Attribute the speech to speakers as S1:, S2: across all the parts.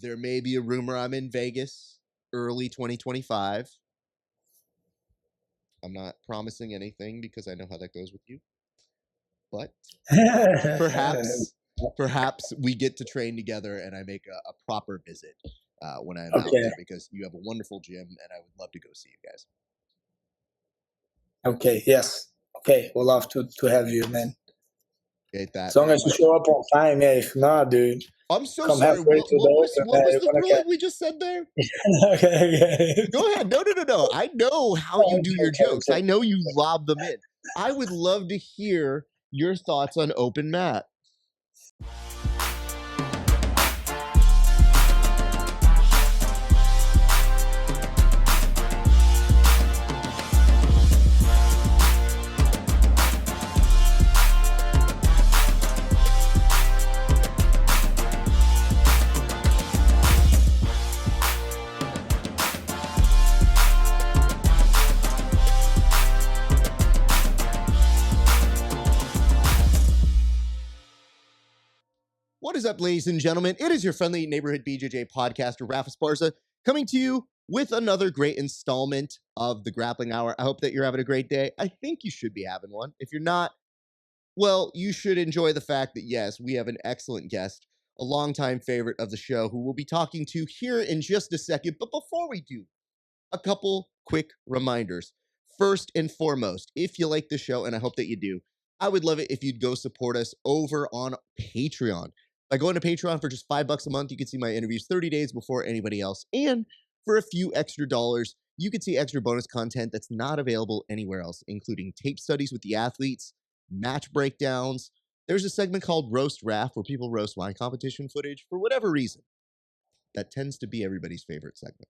S1: There may be a rumor I'm in Vegas early 2025. I'm not promising anything because I know how that goes with you. But perhaps we get to train together and I make a proper visit when I'm out there, because you have a wonderful gym and I would love to go see you guys.
S2: Okay, yes. Okay, we'll love to have you, man.
S1: That
S2: as long as you show up on time, yeah. If not, dude,
S1: I'm so sorry. What was the ruling we just said there?
S2: Okay.
S1: Go ahead. No. I know how you do your jokes. I know you lob them in. I would love to hear your thoughts on open mat. What is up, ladies and gentlemen? It is your friendly neighborhood BJJ podcaster, Rafa Sparza, coming to you with another great installment of the Grappling Hour. I hope that you're having a great day. I think you should be having one. If you're not, well, you should enjoy the fact that, yes, we have an excellent guest, a longtime favorite of the show, who we'll be talking to here in just a second. But before we do, a couple quick reminders. First and foremost, if you like the show, and I hope that you do, I would love it if you'd go support us over on Patreon. By going to Patreon for just $5 a month, you can see my interviews 30 days before anybody else. And for a few extra dollars, you can see extra bonus content that's not available anywhere else, including tape studies with the athletes, match breakdowns. There's a segment called Roast Raf where people roast wine competition footage for whatever reason. That tends to be everybody's favorite segment.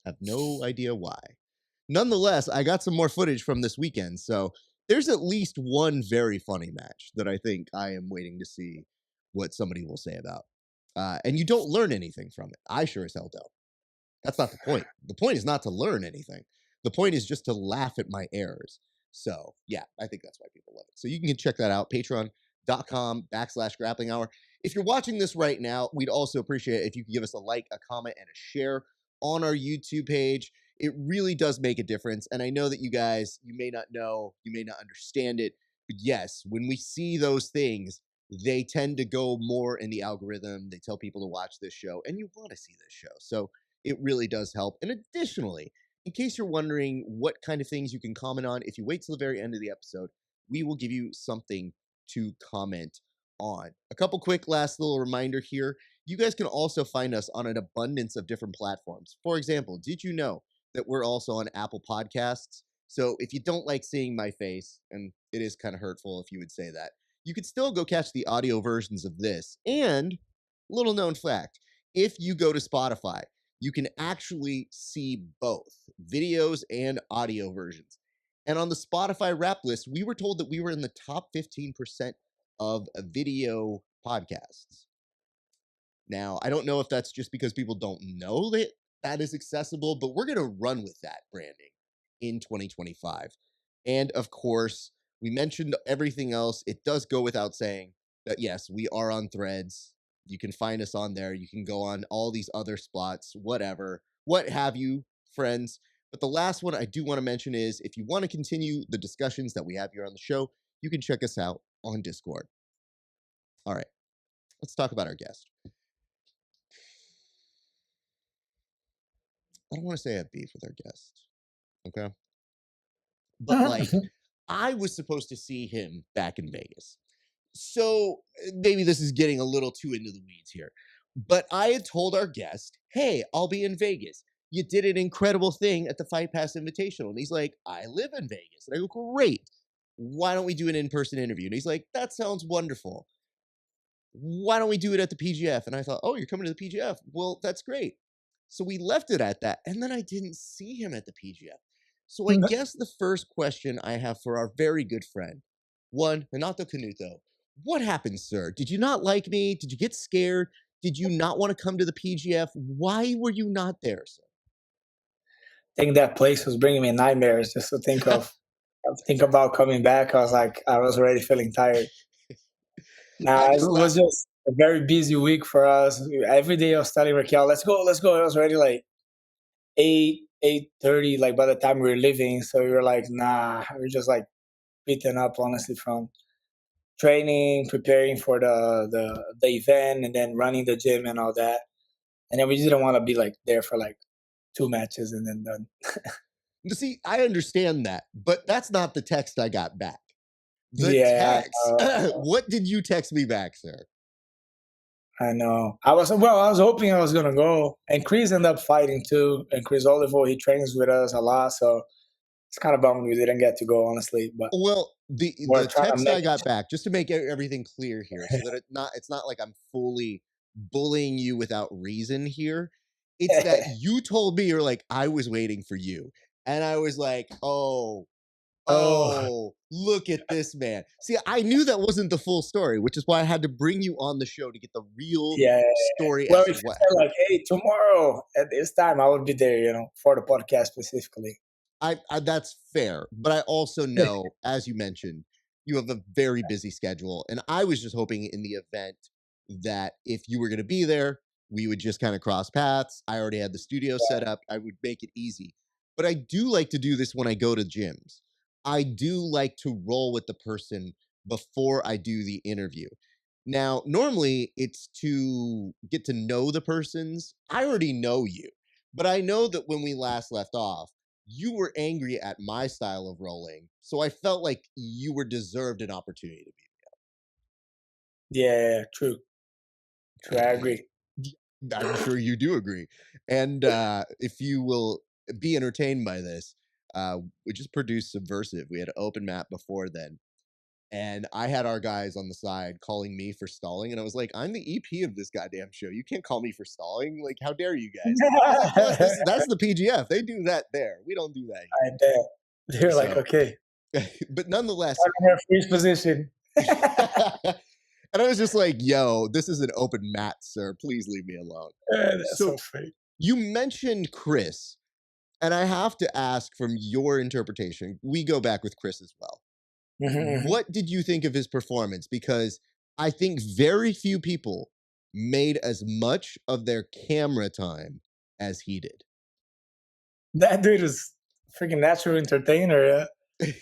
S1: Have no idea why. Nonetheless, I got some more footage from this weekend, so there's at least one very funny match that I think I am waiting to see what somebody will say about. And you don't learn anything from it. I sure as hell don't. That's not the point. The point is not to learn anything. The point is just to laugh at my errors. So, yeah, I think that's why people love it. So you can check that out, patreon.com/grappling hour. If you're watching this right now, we'd also appreciate it if you could give us a like, a comment, and a share on our YouTube page. It really does make a difference. And I know that you guys, you may not know, you may not understand it, but yes, when we see those things, they tend to go more in the algorithm. They tell people to watch this show, and you want to see this show. So it really does help. And additionally, in case you're wondering what kind of things you can comment on, if you wait till the very end of the episode, we will give you something to comment on. A couple quick last little reminder here. You guys can also find us on an abundance of different platforms. For example, did you know that we're also on Apple Podcasts? So if you don't like seeing my face, and it is kind of hurtful if you would say that, you could still go catch the audio versions of this. And little known fact, if you go to Spotify, you can actually see both videos and audio versions. And on the Spotify rap list, we were told that we were in the top 15% of video podcasts. Now, I don't know if that's just because people don't know that that is accessible, but we're going to run with that branding in 2025. And of course, we mentioned everything else. It does go without saying that, yes, we are on Threads. You can find us on there. You can go on all these other spots, whatever, what have you, friends. But the last one I do want to mention is, if you want to continue the discussions that we have here on the show, you can check us out on Discord. All right, let's talk about our guest. I don't want to say I have beef with our guest, okay? But like, I was supposed to see him back in Vegas. So maybe this is getting a little too into the weeds here. But I had told our guest, hey, I'll be in Vegas. You did an incredible thing at the Fight Pass Invitational. And he's like, I live in Vegas. And I go, great. Why don't we do an in-person interview? And he's like, that sounds wonderful. Why don't we do it at the PGF? And I thought, oh, you're coming to the PGF. Well, that's great. So we left it at that. And then I didn't see him at the PGF. So I guess the first question I have for our very good friend, one, Renato Canuto. What happened, sir? Did you not like me? Did you get scared? Did you not want to come to the PGF? Why were you not there, sir?
S2: I think that place was bringing me nightmares just to think about coming back. I was already feeling tired. Nah, it was just a very busy week for us. Every day I was telling Raquel, let's go, let's go. It was already like 8:30, like by the time we were leaving. So we were like, nah, we're just like beaten up honestly from training, preparing for the event and then running the gym and all that. And then we didn't want to be like there for like 2 matches and then done.
S1: See, I understand that, but that's not the text I got back. The
S2: Yeah,
S1: text. What did you text me back, sir?
S2: I know. I was hoping I was gonna go, and Chris ended up fighting too. And Chris Oliver, he trains with us a lot, so it's kind of bummed we didn't get to go, honestly. But
S1: Well, the
S2: we're
S1: the
S2: trying to
S1: text
S2: make
S1: I got back, just to make everything clear here, so that it's not like I'm fully bullying you without reason here. It's that
S2: it.
S1: you told me you're like, I was waiting for you. And I was like, oh,
S2: Oh,
S1: oh, look at this man. See, I knew that wasn't the full story, which is why I had to bring you on the show to get the real
S2: yeah.
S1: story
S2: Well,
S1: as to
S2: if you
S1: what
S2: said
S1: happened.
S2: like, "Hey, tomorrow at this time," I would be there, for the podcast specifically.
S1: I that's fair, but I also know, as you mentioned, you have a very busy schedule, and I was just hoping in the event that if you were going to be there, we would just kind of cross paths. I already had the studio set up. I would make it easy. But I do like to do this when I go to gyms. I do like to roll with the person before I do the interview. Now, normally it's to get to know the persons. I already know you, but I know that when we last left off, you were angry at my style of rolling. So I felt like you were deserved an opportunity to
S2: Yeah, true, true. I
S1: be.
S2: agree.
S1: I'm sure you do agree. And if you will be entertained by this, we just produced Subversive. We had an open map before then. And I had our guys on the side calling me for stalling. And I was like, I'm the EP of this goddamn show. You can't call me for stalling. Like, how dare you guys? They're like, boss, that's the PGF. They do that there. We don't do that
S2: I bet
S1: here.
S2: they're like,
S1: So,
S2: okay,
S1: but nonetheless,
S2: I'm in her freeze position.
S1: and I was just like, yo, this is an open mat, sir. Please leave me alone.
S2: That's so
S1: So
S2: funny.
S1: you mentioned Chris, and I have to ask from your interpretation, we go back with Chris as well.
S2: Mhm, mhm.
S1: What did you think of his performance? Because I think very few people made as much of their camera time as he did.
S2: That dude is freaking natural entertainer. Yeah.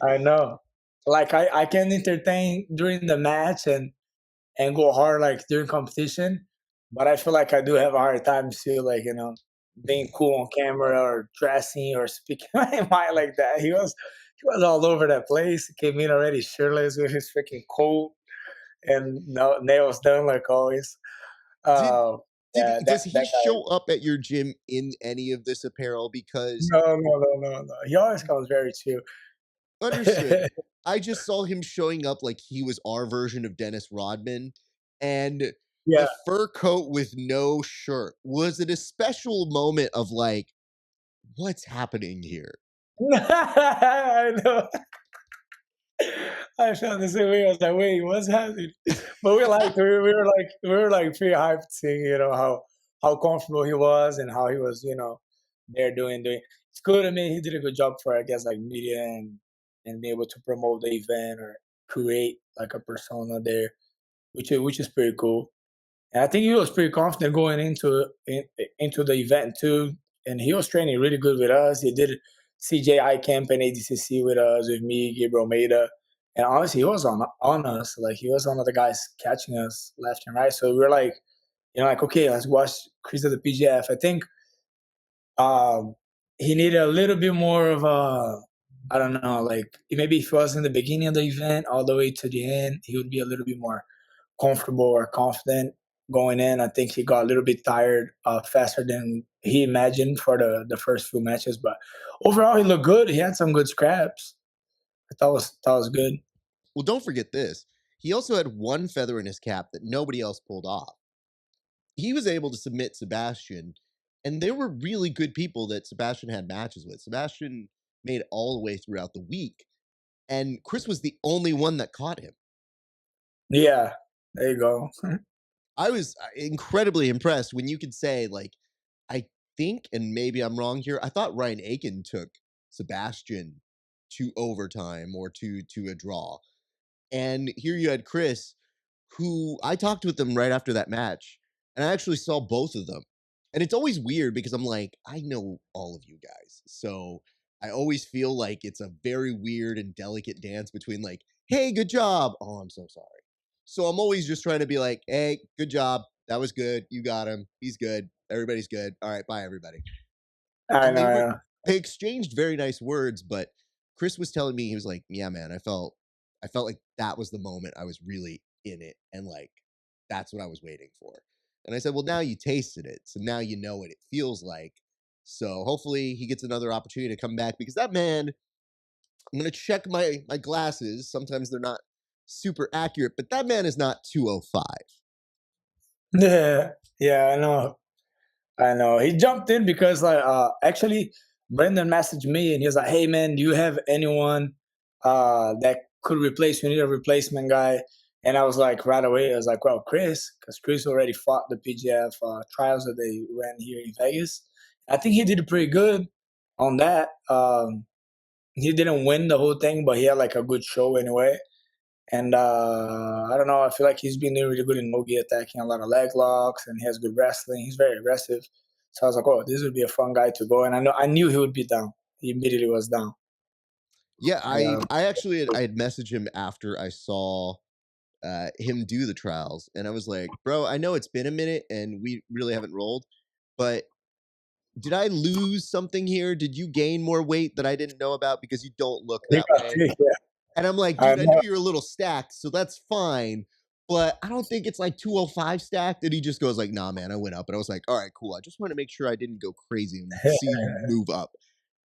S2: I know. Like I can entertain during the match and go hard like during competition, but I feel like I do have a hard time still like being cool on camera or dressing or speaking my mind like that. He was all over that place. He came in already shirtless with his freaking coat and no nails done like always.
S1: did
S2: Uh, yeah,
S1: does
S2: that
S1: he
S2: that guy.
S1: show up at your gym in any of this apparel? Because
S2: No, no, no, no, no. He always comes very chill.
S1: understood. I just saw him showing up like he was our version of Dennis Rodman, and
S2: Yeah.
S1: the fur coat with no shirt. Was it a special moment of like, what's happening here?
S2: I know. I felt the same way. I was like, "Wait, what's happening?" But we were like pretty hyped seeing how comfortable he was and how he was there doing. It's good. I mean, he did a good job for I guess like media and be able to promote the event or create like a persona there, which is pretty cool. And I think he was pretty confident going into the event too. And he was training really good with us. He did CJI camp and ADCC with us, with me, Gabriel Maida. And honestly, he was on us. Like he was one of the guys catching us left and right. So we were like, like okay, let's watch Chris at the PGF. I think um, he needed a little bit more of a, I don't know, like maybe if he was in the beginning of the event all the way to the end, he would be a little bit more comfortable or confident going in. I think he got a little bit tired faster than he imagined for the first few matches. But overall, he looked good. He had some good scraps. I thought was good.
S1: Well, don't forget this. He also had one feather in his cap that nobody else pulled off. He was able to submit Sebastian, and there were really good people that Sebastian had matches with. Sebastian made it all the way throughout the week, and Chris was the only one that caught him.
S2: Yeah, there you go.
S1: I was incredibly impressed when you could say, like, I think, and maybe I'm wrong here, I thought Ryan Aiken took Sebastian to overtime or to a draw. And here you had Chris, who I talked with them right after that match, and I actually saw both of them. And it's always weird because I'm like, I know all of you guys. So I always feel like it's a very weird and delicate dance between like, hey, good job. Oh, I'm so sorry. So I'm always just trying to be like, hey, good job. That was good. You got him. He's good. Everybody's good. All right, bye everybody.
S2: I
S1: And
S2: know, I know.
S1: they exchanged very nice words, but Chris was telling me, he was like, yeah, man, I felt like that was the moment I was really in it, and like that's what I was waiting for. And I said, well, now you tasted it, so now you know what it feels like. So hopefully he gets another opportunity to come back, because that man, I'm gonna check my glasses. Sometimes they're not super accurate, but that man is not 205.
S2: Yeah, yeah, I know. I know. He jumped in because like actually Brendan messaged me and he was like, "Hey man, do you have anyone that could replace you? Need a replacement guy?" And I was like right away, I was like, "Well, Chris, because Chris already fought the PGF trials that they ran here in Vegas. I think he did pretty good on that. He didn't win the whole thing, but he had like a good show anyway. And I don't know. I feel like he's been doing really good in Nogi, attacking a lot of leg locks, and he has good wrestling. He's very aggressive. So I was like, oh, this would be a fun guy to go. And I knew he would be down. He immediately was down.
S1: Yeah,
S2: Yeah,
S1: I actually I had messaged him after I saw him do the trials, and I was like, bro, I know it's been a minute and we really haven't rolled, but did I lose something here? Did you gain more weight that I didn't know about? Because you don't look that way.
S2: yeah,
S1: And I'm like,
S2: I
S1: dude, I know
S2: know.
S1: you're a little stacked, so that's fine. But I don't think it's like 205 stacked. And he just goes like, nah, man, I went up. And I was like, all right, cool. I just want to make sure I didn't go crazy and see you move up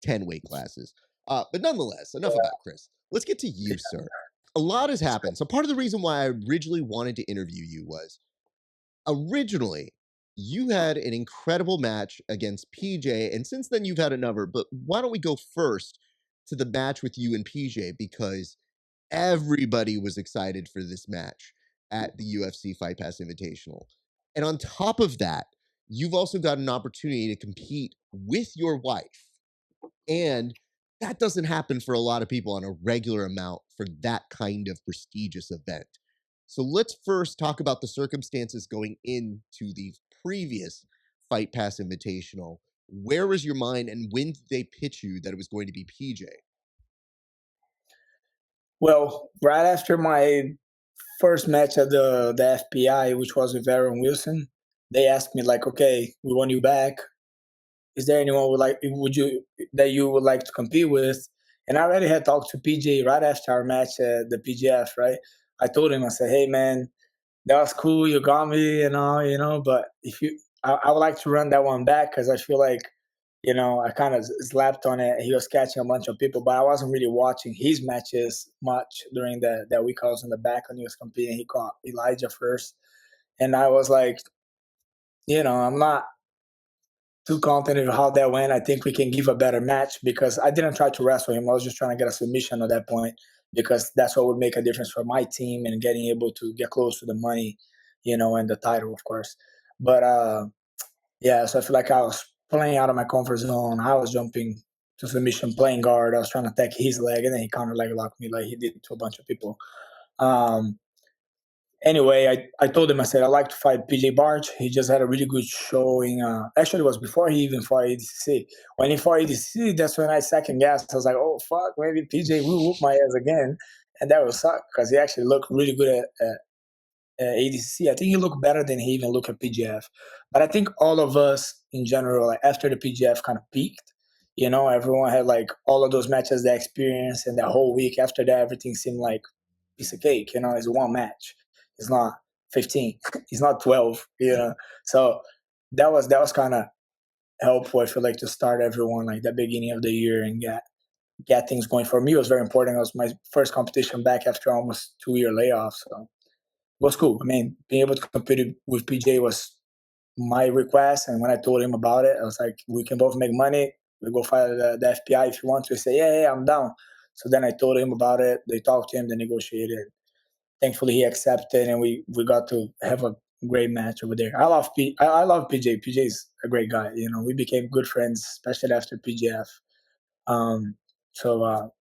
S1: 10 weight classes. But nonetheless, enough about Chris. Let's get to you, sir. A lot has happened. So part of the reason why I originally wanted to interview you was originally you had an incredible match against PJ, and since then you've had another. But why don't we go first to the match with you and PJ, because everybody was excited for this match at the UFC Fight Pass Invitational. And on top of that, you've also got an opportunity to compete with your wife. And that doesn't happen for a lot of people on a regular amount for that kind of prestigious event. So let's first talk about the circumstances going into the previous Fight Pass Invitational. Where was your mind, and when did they pitch you that it was going to be PJ?
S2: Well, right after my first match at the FPI, which was with Aaron Wilson, they asked me like, okay, we want you back. Is there anyone would you that you would like to compete with? And I already had talked to PJ right after our match at the PGF, right? I told him, I said, hey man, that was cool, you got me and all, but if you I would like to run that one back because I feel like, I kind of slapped on it. He was catching a bunch of people, but I wasn't really watching his matches much during that week. I was in the back when he was competing. He caught Elijah first. And I was like, I'm not too confident of how that went. I think we can give a better match because I didn't try to wrestle him. I was just trying to get a submission at that point because that's what would make a difference for my team and getting able to get close to the money, and the title, of course. But yeah, so I feel like I was playing out of my comfort zone. I was jumping to submission, playing guard. I was trying to attack his leg, and then he counter leg locked me like he did to a bunch of people. Um, Anyway, I told him, I said, I like to fight PJ Barch. He just had a really good showing. Actually, it was before he even fought ADCC. When he fought ADCC, that's when I second guessed. I was like, oh, fuck, maybe PJ will whoop my ass again. And that would suck because he actually looked really good at ADCC. I think he looked better than he even looked at PGF. But I think all of us in general, like after the PGF kind of peaked, everyone had like all of those matches, they experienced, and that whole week after that, everything seemed like piece of cake. It's one match. It's not 15. It's not 12. So that was kind of helpful. I feel like to start everyone like the beginning of the year and get things going. For me, it was very important. It was my first competition back after almost 2-year layoff. So it was cool. I mean, being able to compete with PJ was my request. And when I told him about it, I was like, we can both make money. We go fight the FPI if you want to. He said, yeah, I'm down. So then I told him about it. They talked to him, they negotiated. Thankfully, he accepted, and we got to have a great match over there. I love PJ. PJ is a great guy. We became good friends, especially after PGF. Um, so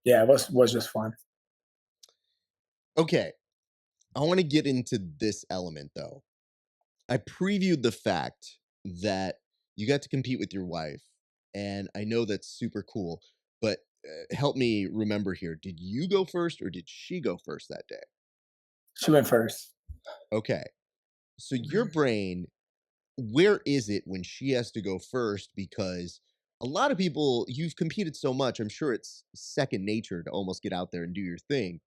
S2: yeah, it was just fun.
S1: Okay, I want to get into this element though. I previewed the fact that you got to compete with your wife, and I know that's super cool. But help me remember here: did you go first, or did she go first that day?
S2: She went first.
S1: Okay, so your
S2: Mhm.
S1: brain, where is it when she has to go first? Because a lot of people, you've competed so much, I'm sure it's second nature to almost get out there and do your thing.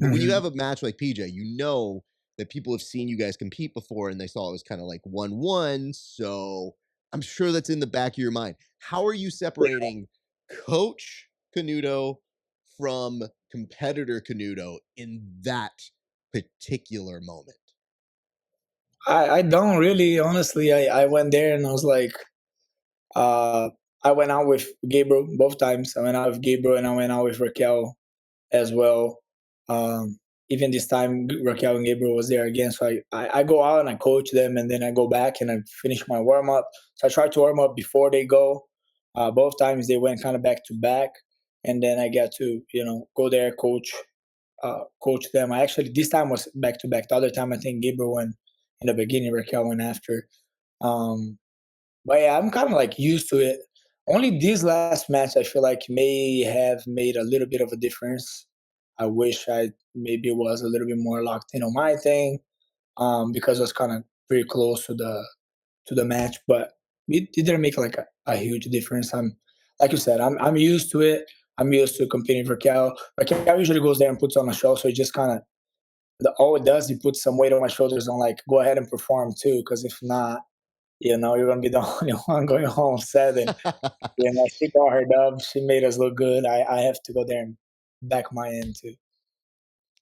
S1: But when you
S2: Mhm.
S1: have a match like PJ, you know that people have seen you guys compete before and they saw it was kind of like 1-1. So I'm sure that's in the back of your mind. How are you
S2: Yeah.
S1: separating Coach Canuto from competitor Canuto in that particular moment?
S2: I don't really honestly. I went there and I was like, uh, I went out with Gabriel both times. I went out with Gabriel and I went out with Raquel as well. Um, Even this time, Raquel and Gabriel was there again. So I go out and I coach them, and then I go back and I finish my warm up. So I try to warm up before they go. Both times they went kind of back to back, and then I get to go there, coach them. I actually this time was back to back. The other time I think Gabriel went in the beginning, Raquel went after. Um, but yeah, I'm kind of like used to it. Only this last match I feel like may have made a little bit of a difference. I wish I maybe was a little bit more locked in on my thing, because I was kind of pretty close to the match, but it didn't make like a huge difference. I'm like you said, I'm used to it. I'm used to competing for Cal. Like Cal usually goes there and puts on a show, so it just kind of all it does, he puts some weight on my shoulders and like go ahead and perform too, because if not, you're gonna be the only one going home sad. And she got her dub. She made us look good. I have to go there and back my end too.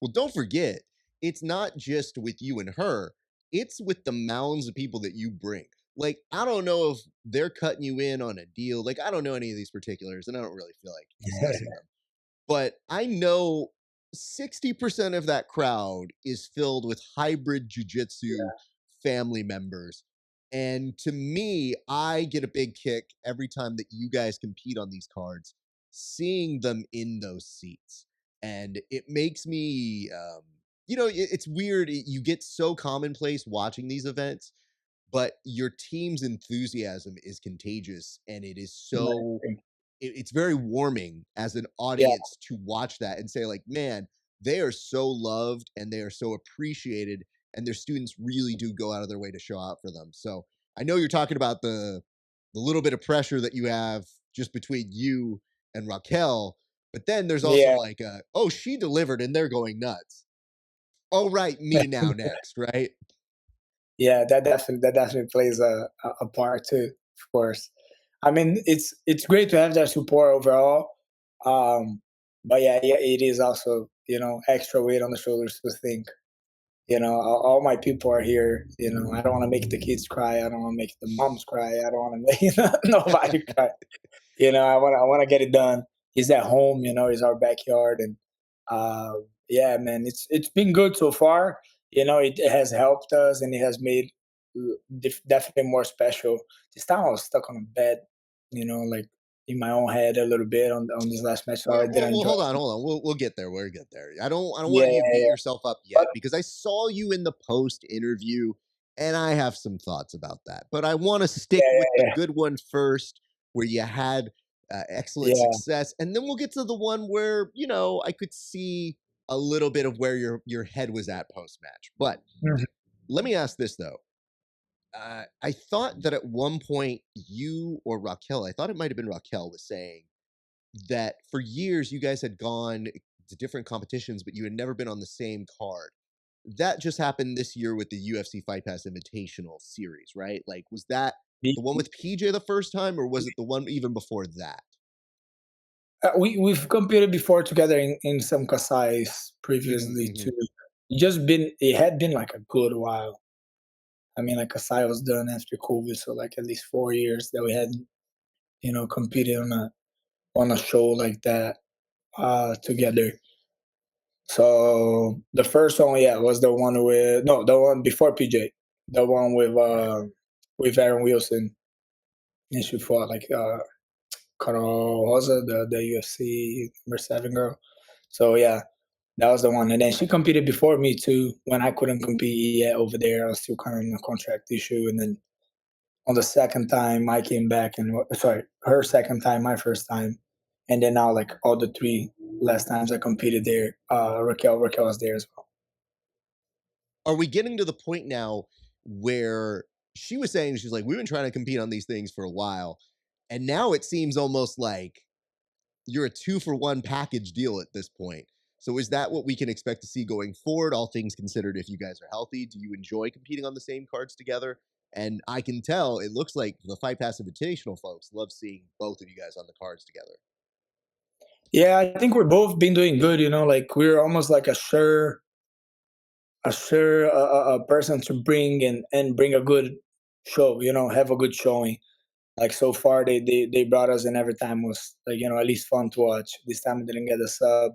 S1: Well, don't forget, it's not just with you and her, it's with the mounds of people that you bring. Like, I don't know if they're cutting you in on a deal. Like, I don't know any of these particulars, and I don't really feel like discussing them. But I know 60% of that crowd is filled with hybrid jujitsu family members. And to me, I get a big kick every time that you guys compete on these cards, seeing them in those seats. And it makes me, it's weird. You get so commonplace watching these events, but your team's enthusiasm is contagious. And it is so
S2: Nice.
S1: it's very warming as an
S2: Yeah,
S1: audience to watch that and say like, man, they are so loved and they are so appreciated, and their students really do go out of their way to show out for them. So I know you're talking about the little bit of pressure that you have just between you and Raquel, but then there's also
S2: yeah,
S1: like oh, she delivered and they're going nuts. Oh right, me now next, right?
S2: yeah. That definitely plays a part too, of course. I mean, it's great to have that support overall. Um, but yeah, it is also extra weight on the shoulders to think. All my people are here. I don't want to make the kids cry. I don't want to make the moms cry. I don't want to make nobody cry. I want to get it done. He's at home. He's our backyard, and uh, yeah, man, it's been good so far. It has helped us, and it has made definitely more special. This time I was stuck on a bed, like in my own head a little bit on this last match, so I didn't
S1: Well,
S2: enjoy
S1: hold on,
S2: it.
S1: hold on. We'll get there. We'll get there. I don't
S2: Yeah,
S1: want you to
S2: yeah,
S1: beat
S2: yeah.
S1: yourself up
S2: But
S1: yet because I saw you in the post interview, and I have some thoughts about that. But I want to stick
S2: yeah,
S1: with the
S2: yeah,
S1: good one first, where you had excellent
S2: yeah,
S1: success, and then we'll get to the one where I could see a little bit of where your head was at post match. But
S2: yeah. Mhm.
S1: let me ask this though. I thought that at one point you or Raquel, I thought it might have been Raquel, was saying that for years you guys had gone to different competitions, but you had never been on the same card. That just happened this year with the UFC Fight Pass Invitational series, right? Like, was that the one with PJ the first time, or was it the one even before that?
S2: We've competed before together in some Kasais previously
S1: Hmm.
S2: too. It had been like a good while. I mean, like Kasai was done after COVID, so like at least 4 years that we hadn't competed on a show like that together. So the first one, yeah, was the one with no, the one before PJ, the one with Aaron Wilson, and she fought like Carol Rosa, the UFC number 7 girl. So yeah, That was the one, and then she competed before me too when I couldn't compete yet over there. I was still kind of in a contract issue, and then on the second time I came back and sorry, her second time, my first time, and then now like all the three last times I competed there, Raquel was there as well.
S1: Are we getting to the point now where she was saying she's like, we've been trying to compete on these things for a while, and now it seems almost like you're a 2-for-1 package deal at this point. So is that what we can expect to see going forward, all things considered, if you guys are healthy? Do you enjoy competing on the same cards together? And I can tell it looks like the Fight Pass Invitational folks love seeing both of you guys on the cards together.
S2: Yeah, I think we're both been doing good. Like we're almost like a person to bring and bring a good show. Have a good showing. Like so far, they brought us, and every time was like at least fun to watch. This time we didn't get a sub.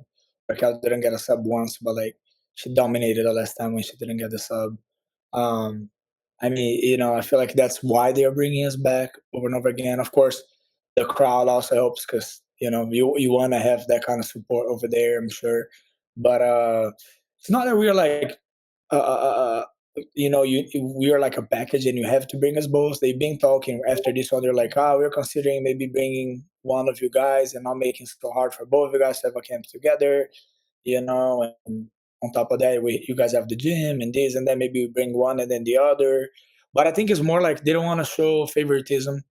S2: Raquel didn't get a sub once, but like she dominated the last time when she didn't get the sub. Um, I mean, I feel like that's why they are bringing us back over and over again. Of course, the crowd also helps because you want to have that kind of support over there. I'm sure, but it's not that we're like we are like a package and you have to bring us both. They've been talking after this one. They're like, we're considering maybe bringing one of you guys and not making it so hard for both of you guys to have a camp together, and on top of that, you guys have the gym and this and that. Maybe we bring one and then the other. But I think it's more like they don't want to show favoritism.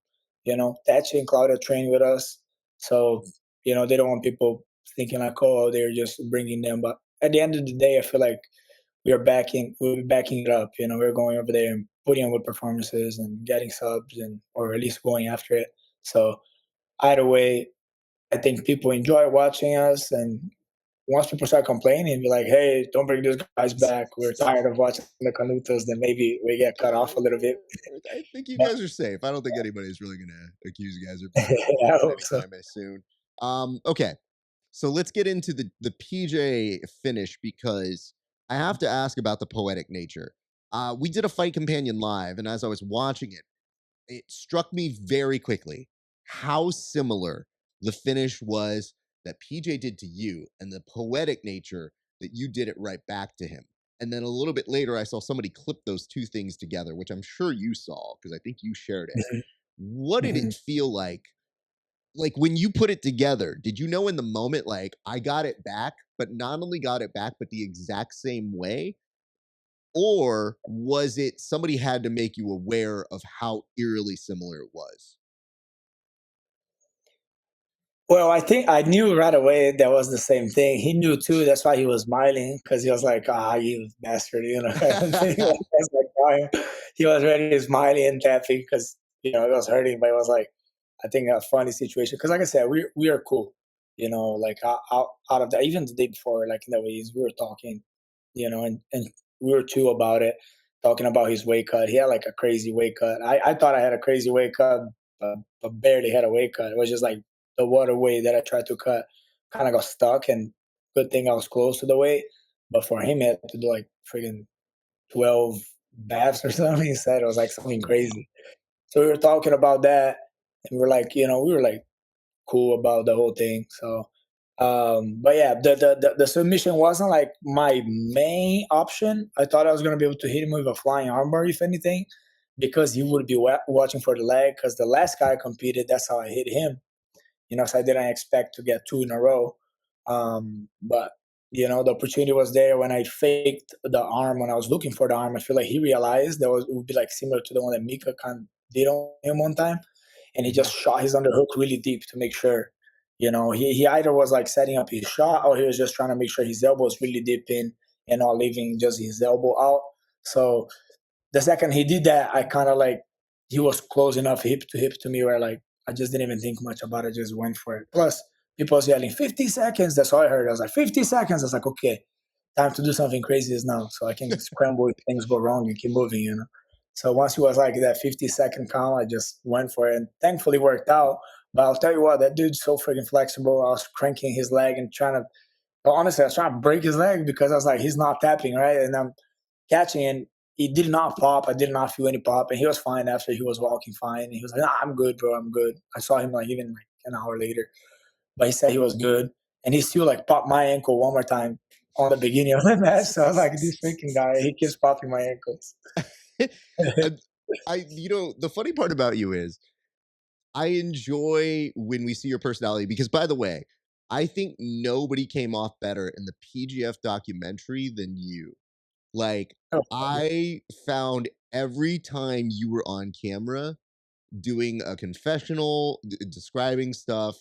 S2: Tachi and Claudia train with us. So, they don't want people thinking like, oh, they're just bringing them. But at the end of the day, I feel like we're backing it up. We're going over there and putting on good performances and getting subs and or at least going after it. So either way, I think people enjoy watching us, and once people start complaining, be like, "Hey, don't bring these guys back. We're tired of watching the Canutos." Then maybe we get cut off a little bit.
S1: I think you
S2: But
S1: guys are safe. I don't think anybody's really going to accuse you guys of being
S2: I
S1: biased
S2: hope so.
S1: anytime soon. Okay, so let's get into the PJ finish because I have to ask about the poetic nature. We did a Fight Companion live, and as I was watching it, it struck me very quickly how similar the finish was that PJ did to you and the poetic nature that you did it right back to him. And then a little bit later, I saw somebody clip those two things together, which I'm sure you saw because I think you shared it.
S2: Mhm,
S1: What did it
S2: mhm.
S1: feel like? Like when you put it together, did you know in the moment, like, I got it back, but not only got it back, but the exact same way? Or was it somebody had to make you aware of how eerily similar it was?
S2: Well, I think I knew right away that was the same thing. He knew too. That's why he was smiling because he was like, you bastard," and he was like crying. He was ready smiling and tapping because it was hurting, but it was like I think a funny situation because, like I said, we are cool. Like out of that, even the day before, like in the ways we were talking, and we were too about it, talking about his weight cut. He had like a crazy weight cut. I thought I had a crazy weight cut, but barely had a weight cut. It was just like the waterway that I tried to cut kind of got stuck, and good thing I was close to the weight. But for him, he had to do like freaking 12 baths or something. He said it was like something crazy. So we were talking about that, and we were like cool about the whole thing. So, but yeah, the submission wasn't like my main option. I thought I was gonna be able to hit him with a flying armbar, if anything, because he would be watching for the leg. Because the last guy I competed, that's how I hit him. So I didn't expect to get two in a row. But the opportunity was there when I faked the arm when I was looking for the arm. I feel like he realized that it would be like similar to the one that Mika kind of did on him one time, and he
S1: Mhm.
S2: just shot his underhook really deep to make sure. He either was like setting up his shot or he was just trying to make sure his elbow was really deep in and not leaving just his elbow out. So the second he did that, I kind of like he was close enough hip to me where like I just didn't even think much about it, just went for it. Plus, people was yelling 50 seconds. That's all I heard. I was like 50 seconds. I was like, okay, time to do something crazy is now, so I can scramble if things go wrong and keep moving. So once he was like that 50-second count, I just went for it, and thankfully worked out. But I'll tell you what, that dude's so freaking flexible. I was cranking his leg and trying to, but honestly, I was trying to break his leg because I was like, he's not tapping right, and I'm catching, and he did not pop. I did not feel any pop, and he was fine after. He was walking fine, and he was like, "Nah, I'm good, bro. I'm good." I saw him like even like an hour later, but he said he was good, and he still like popped my ankle one more time. on the beginning of the match. So I was like, this freaking guy, he keeps popping my ankles.
S1: And the funny part about you is I enjoy when we see your personality because, by the way, I think nobody came off better in the PGF documentary than you. Like,
S2: Oh,
S1: I found every time you were on camera doing a confessional, describing stuff,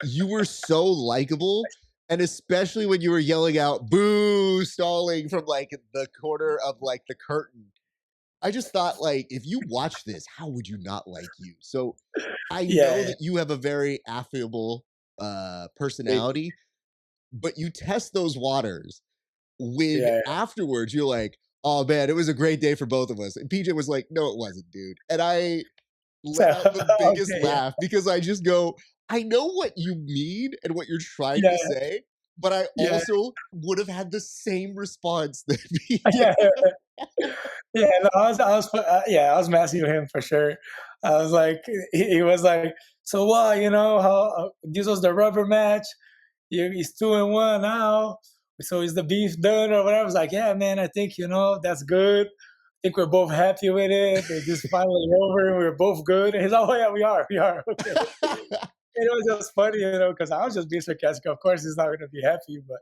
S1: you were so likable. And especially when you were yelling out boo stalling from like the corner of like the curtain. I just thought, like, if you watch this, how would you not like you? So I know
S2: yeah,
S1: that you have a very affable
S2: big,
S1: personality, but you test those waters when
S2: yeah,
S1: afterwards you're like, oh man, it was a great day for both of us. And PJ was like, no, it wasn't, dude. And I
S2: so
S1: let out the biggest
S2: okay, yeah,
S1: laugh because I just go, I know what you mean and what you're trying to
S2: yeah,
S1: say, but I
S2: yeah,
S1: also would have had the same response that PJ.
S2: yeah. Yeah, no, yeah, I was messing with him for sure. I was like, he was like, so what? You know how this was the rubber match. He's 2-1 now. So is the beef done or whatever? I was like, yeah, man, I think that's good. I think we're both happy with it. It's just finally over. We're both good. And he's like, oh yeah, we are okay. It was just funny, because I was just being sarcastic. Of course, he's not going to be happy, but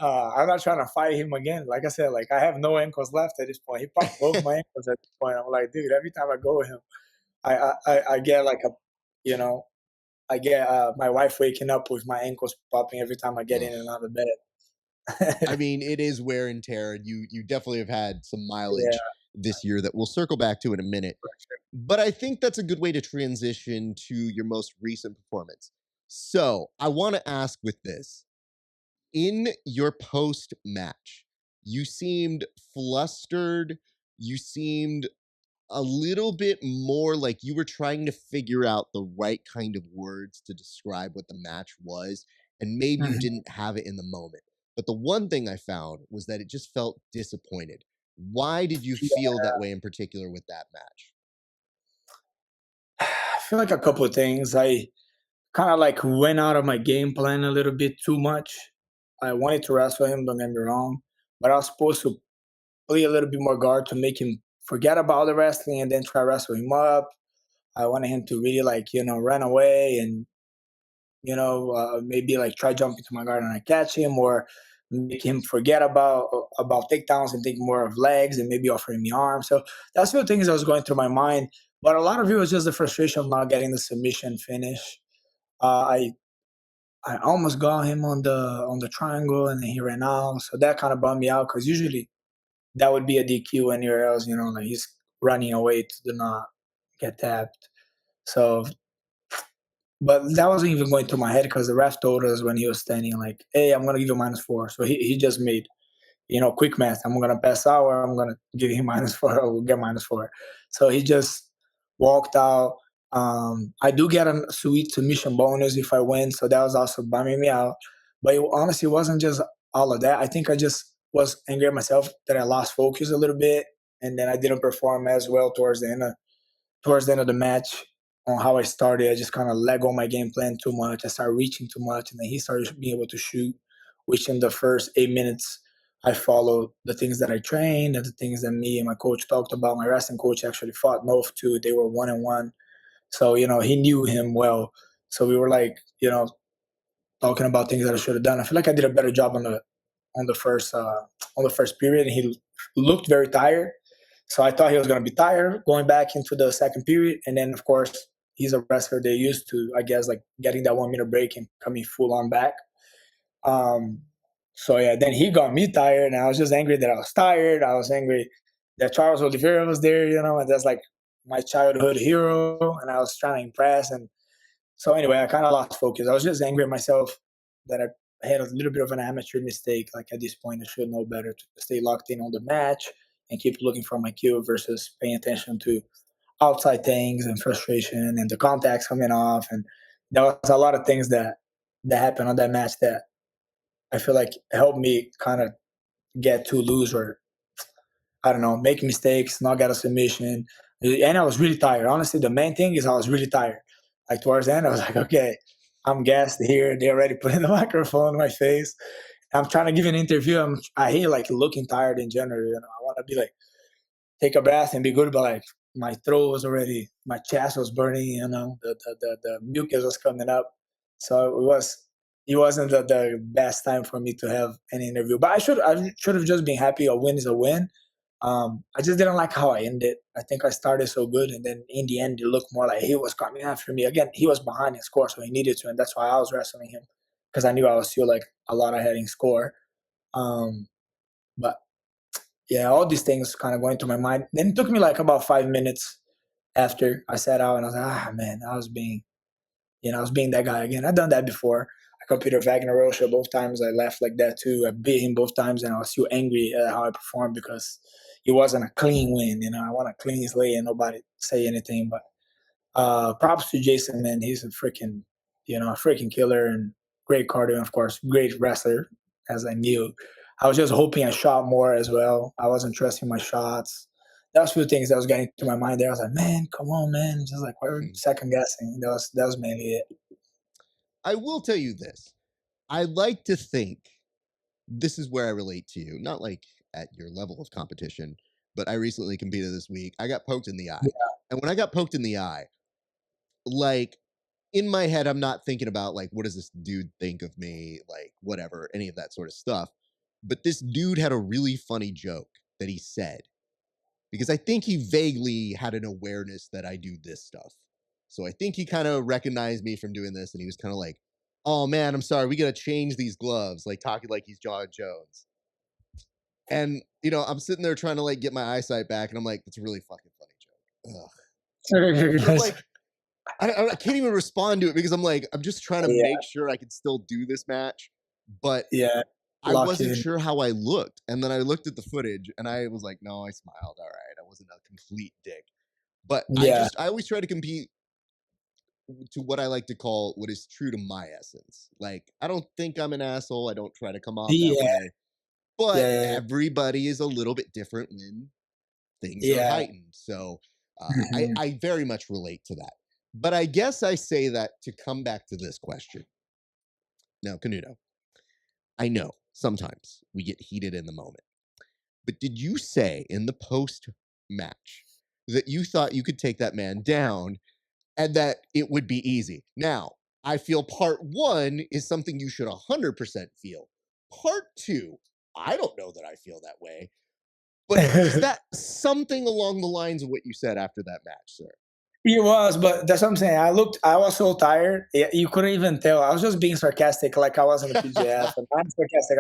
S2: I'm not trying to fight him again. Like I said, like I have no ankles left at this point. He popped both my ankles at this point. I'm like, dude, every time I go with him, I get like you know, I get my wife waking up with my ankles popping every time I get in and out of
S1: I
S2: bed.
S1: mean, it is wear and tear, and you definitely have had some
S2: Yeah,
S1: mileage this year that we'll circle back to in a minute.
S2: for sure.
S1: But I think that's a good way to transition to your most recent performance. So I want to ask with this in your post match, you seemed flustered. You seemed a little bit more like you were trying to figure out the right kind of words to describe what the match was, and maybe you
S2: Mhm.
S1: didn't have it in the moment. But the one thing I found was that it just felt disappointed. Why did you feel that way in particular with that match?
S2: I feel like a couple of things. I kind of like went out of my game plan a little bit too much. I wanted to wrestle him, don't get me wrong, but I was supposed to play a little bit more guard to make him forget about the wrestling and then try to wrestle him up. I wanted him to really like, run away and, maybe like try jumping to my guard and I catch him or make him forget about takedowns and think more of legs and maybe offering me arms. So that's the things that was going through my mind. But a lot of it was just the frustration of not getting the submission finish. I almost got him on the triangle and then he ran out. So that kind of bummed me out because usually that would be a DQ anywhere else, like he's running away to do not get tapped. So, but that wasn't even going through my head because the ref told us when he was standing, like, hey, I'm going to give you -4. So he just made, quick math. I'm going to pass out or I'm going to give him -4 or we'll get -4. So he just walked out. I do get a sweet submission bonus if I win. So that was also bumming me out. But it honestly wasn't just all of that. I think I just was angry at myself that I lost focus a little bit. And then I didn't perform as well towards the end of the match on how I started. I just kind of let go my game plan too much. I started reaching too much, and then he started being able to shoot, which in the first 8 minutes, I followed the things that I trained and the things that me and my coach talked about. My wrestling coach actually fought Nov too. They were 1-1. So, he knew him well. So we were like, talking about things that I should have done. I feel like I did a better job on the first period, and he looked very tired. So I thought he was going to be tired going back into the second period, and then of course he's a wrestler. They used to, I guess, like getting that 1 minute break and coming full on back. Um, so yeah, then he got me tired, and I was just angry that I was tired. I was angry that Charles Oliveira was there, and that's like my childhood hero, and I was trying to impress. And so anyway, I kind of lost focus. I was just angry at myself that I had a little bit of an amateur mistake. Like at this point, I should know better to stay locked in on the match and keep looking for my cue versus paying attention to outside things and frustration and the contacts coming off. And there was a lot of things that happened on that match that I feel like helped me kind of get too loose or I don't know, make mistakes, not get a submission. And I was really tired. Honestly, the main thing is I was really tired. Like towards the end, I was like, okay, I'm gassed here. They already put in the microphone in my face. I'm trying to give an interview. I hate like looking tired in general. You know, I want to be like take a bath and be good, but like my throat was already, my chest was burning. You know, the mucus was coming up, so it wasn't the best time for me to have an interview. But I should have just been happy. A win is a win. I just didn't like how I ended. I think I started so good, and then in the end, it looked more like he was coming after me. Again, he was behind in score, so he needed to, and that's why I was wrestling him because I knew I was still like a lot ahead in score. Um, but yeah, all these things kind of going through my mind. Then it took me like about 5 minutes after I sat out, and I was like, ah, man, I was being that guy again. I've done that before. I competed Wagner Rocha both times. I left like that too. I beat him both times, and I was still angry at how I performed because it wasn't a clean win. You know, I want a clean slate and nobody say anything. But props to Jason, man. He's a freaking killer and great cardio, and of course, great wrestler, as I knew. I was just hoping I shot more as well. I wasn't trusting my shots. That was a few things that was getting to my mind there. I was like, man, come on, man. Just like we're second guessing. That was mainly it.
S1: I will tell you this. I like to think this is where I relate to you, not like at your level of competition, but I recently competed this week. I got poked in the eye. And when I got poked in the eye, like in my head, I'm not thinking about like, what does this dude think of me? Like, whatever, any of that sort of stuff. But this dude had a really funny joke that he said because I think he vaguely had an awareness that I do this stuff. So I think he kind of recognized me from doing this and he was kind of like, oh man, I'm sorry, we got to change these gloves, like talking like he's John Jones. And, I'm sitting there trying to like get my eyesight back and I'm like, that's a really fucking funny joke. Ugh. But like, I can't even respond to it because I'm like, I'm just trying to
S2: Yeah,
S1: make sure I can still do this match. But
S2: yeah,
S1: I
S2: lock
S1: wasn't
S2: in.
S1: sure how I looked. And then I looked at the footage and I was like, no, I smiled. All right. I wasn't a complete dick. But
S2: Yeah,
S1: I always try to compete to what I like to call what is true to my essence. Like, I don't think I'm an asshole. I don't try to come off that
S2: yeah,
S1: way. But
S2: yeah,
S1: everybody is a little bit different when things are
S2: yeah.
S1: heightened. So I very much relate to that. But I guess I say that to come back to this question. Now, Canuto, I know sometimes we get heated in the moment, but did you say in the post match that you thought you could take that man down and that it would be easy? Now, I feel part one is something you should 100% feel. Part two, I don't know that I feel that way. But is that something along the lines of what you said after that match, sir?
S2: He was, but that's what I'm saying. I was so tired. You couldn't even tell. I was just being sarcastic, like I was in the PJF. And I'm sarcastic.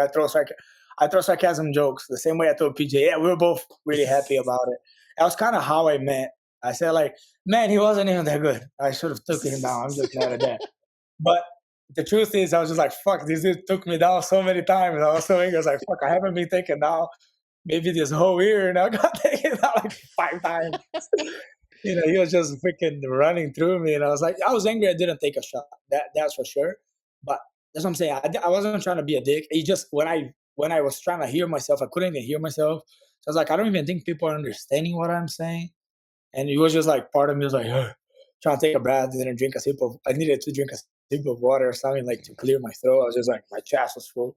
S2: I throw sarcasm jokes the same way I told PJ. Yeah, we were both really happy about it. That was kind of how I meant. I said like, man, he wasn't even that good. I should have took him down. I'm just mad at that. But the truth is, I was just like, fuck, this dude took me down so many times. I was so angry. I was like, fuck, I haven't been taken down maybe this whole year, and I got taken down like 5 times. He was just freaking running through me, and I was like, I was angry. I didn't take a shot. That's for sure. But that's what I'm saying. I wasn't trying to be a dick. It just when I was trying to hear myself, I couldn't even hear myself. So I was like, I don't even think people are understanding what I'm saying. And it was just like part of me was like, ugh, trying to take a breath, and then drink a sip of. I needed to drink a sip of water or something like to clear my throat. I was just like my chest was full.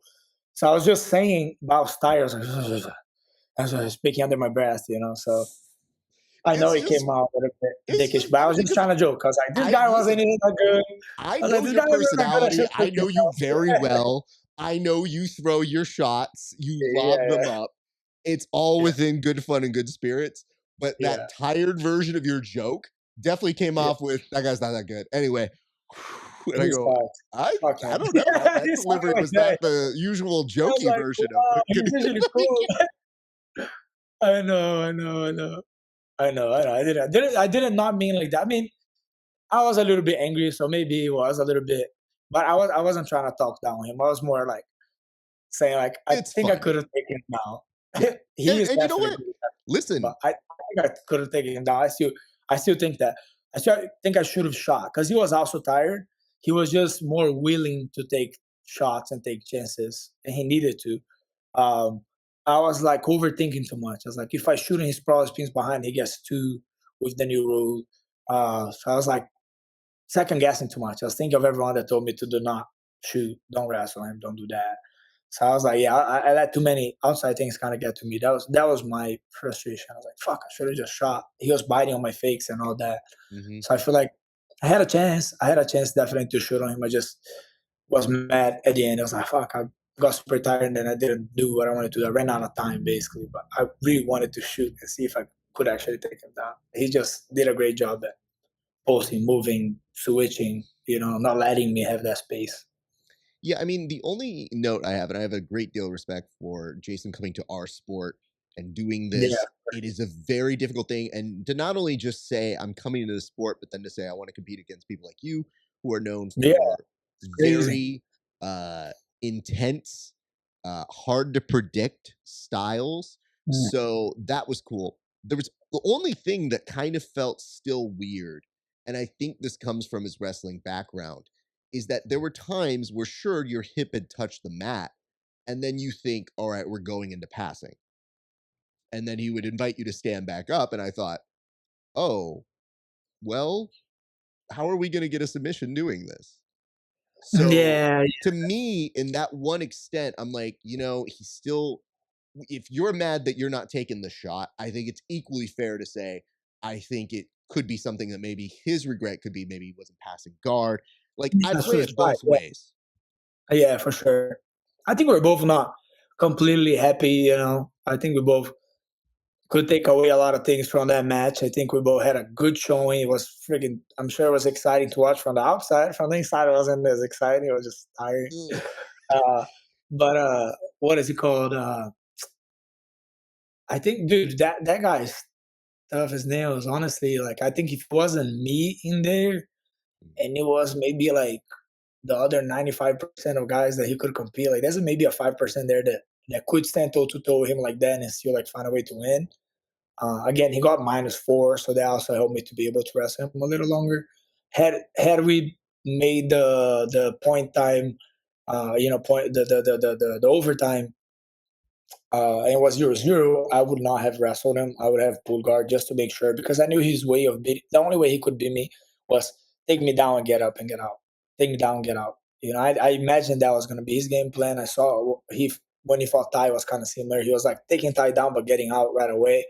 S2: So I was just saying about styles. I was speaking under my breath. So I know
S1: It's
S2: it came
S1: just
S2: out a little bit
S1: it's
S2: dickish,
S1: just
S2: but I was
S1: funny
S2: just
S1: because
S2: trying to joke. I was like, this
S1: I
S2: guy wasn't
S1: listen.
S2: even that good.
S1: I
S2: I was like,
S1: know
S2: this
S1: your
S2: guy wasn't that good. I
S1: personality.
S2: should
S1: I
S2: take him
S1: know you very
S2: down.
S1: well. I know you throw your shots, you lob them
S2: Yeah,
S1: up. It's all
S2: yeah,
S1: within good fun and good spirits. But
S2: yeah,
S1: that tired version of your joke definitely came
S2: yeah.
S1: off with that guy's not that good. Anyway, and I
S2: He
S1: go,
S2: sucked. Fuck
S1: I
S2: him.
S1: don't know.
S2: Yeah,
S1: That
S2: he's something
S1: delivery
S2: like
S1: was not
S2: that.
S1: the usual
S2: I was
S1: jokey
S2: like,
S1: version of
S2: wow, he's usually cool.
S1: it.
S2: I know, I know, I know. I know. I didn't not mean like that. I mean, I was a little bit angry, so maybe it was a little bit, but I wasn't trying to talk down him. I was more like saying like, I
S1: It's
S2: think I could have
S1: funny.
S2: taken him
S1: Yeah.
S2: down. He is
S1: And you know what?
S2: definitely, but
S1: Listen,
S2: I think I could have taken him down. I still think that. I still think I should have shot because he was also tired. He was just more willing to take shots and take chances, and he needed to. Um, I was like overthinking too much. I was like, if I shoot and he sprawls spins behind, he gets two with the new rule. So I was like second guessing too much. I was thinking of everyone that told me to do not shoot, don't wrestle him, don't do that. So I was like, yeah, I let too many outside things kind of get to me. That was my frustration. I was like, fuck, I should have just shot. He was biting on my fakes and all that.
S1: Hmm.
S2: So I feel like I had a chance. I had a chance definitely to shoot on him. I just was mad at the end. I was like, fuck, I got super tired and then I didn't do what I wanted to do. I ran out of time basically, but I really wanted to shoot and see if I could actually take him down. He just did a great job at posting, moving, switching, not letting me have that space.
S1: Yeah, I mean, the only note I have, and I have a great deal of respect for Jason coming to our sport and doing
S2: Yeah.
S1: this. It is a very difficult thing. And to not only just say, I'm coming into the sport, but then to say, I want to compete against people like you who are known
S2: Yeah.
S1: for
S2: It's crazy.
S1: very intense, hard to predict styles.
S2: Mm.
S1: So that was cool. There was the only thing that kind of felt still weird. And I think this comes from his wrestling background is that there were times where sure your hip had touched the mat and then you think, all right, we're going into passing. And then he would invite you to stand back up. And I thought, oh, well, how are we going to get a submission doing this? So
S2: Yeah.
S1: to me, in that one extent, I'm like, he's still, if you're mad that you're not taking the shot, I think it's equally fair to say, I think it could be something that maybe his regret could be maybe he wasn't passing guard. Like I
S2: That's
S1: play
S2: for
S1: it
S2: sure.
S1: both ways.
S2: Yeah, for sure. I think we're both not completely happy. I think we both could take away a lot of things from that match. I think we both had a good showing. It was freaking, I'm sure it was exciting to watch from the outside. From the inside, it wasn't as exciting. It was just tiring.
S1: Ugh.
S2: Uh, but what is it called? I think, dude, that guy's tough as nails. Honestly, like I think if it wasn't me in there, and it was maybe like the other 95% of guys that he could compete, like there's maybe a 5% there that could stand toe to toe with him like that and still like find a way to win. Again, he got -4, so that also helped me to be able to wrestle him a little longer. Had we made the point time, point the overtime, and it was 0-0, I would not have wrestled him. I would have pulled guard just to make sure because I knew his way of beating. The only way he could beat me was take me down and get up and get out. Take me down and get out. I imagined that was going to be his game plan. I saw he when he fought Ty was kind of similar. He was like taking Ty down but getting out right away.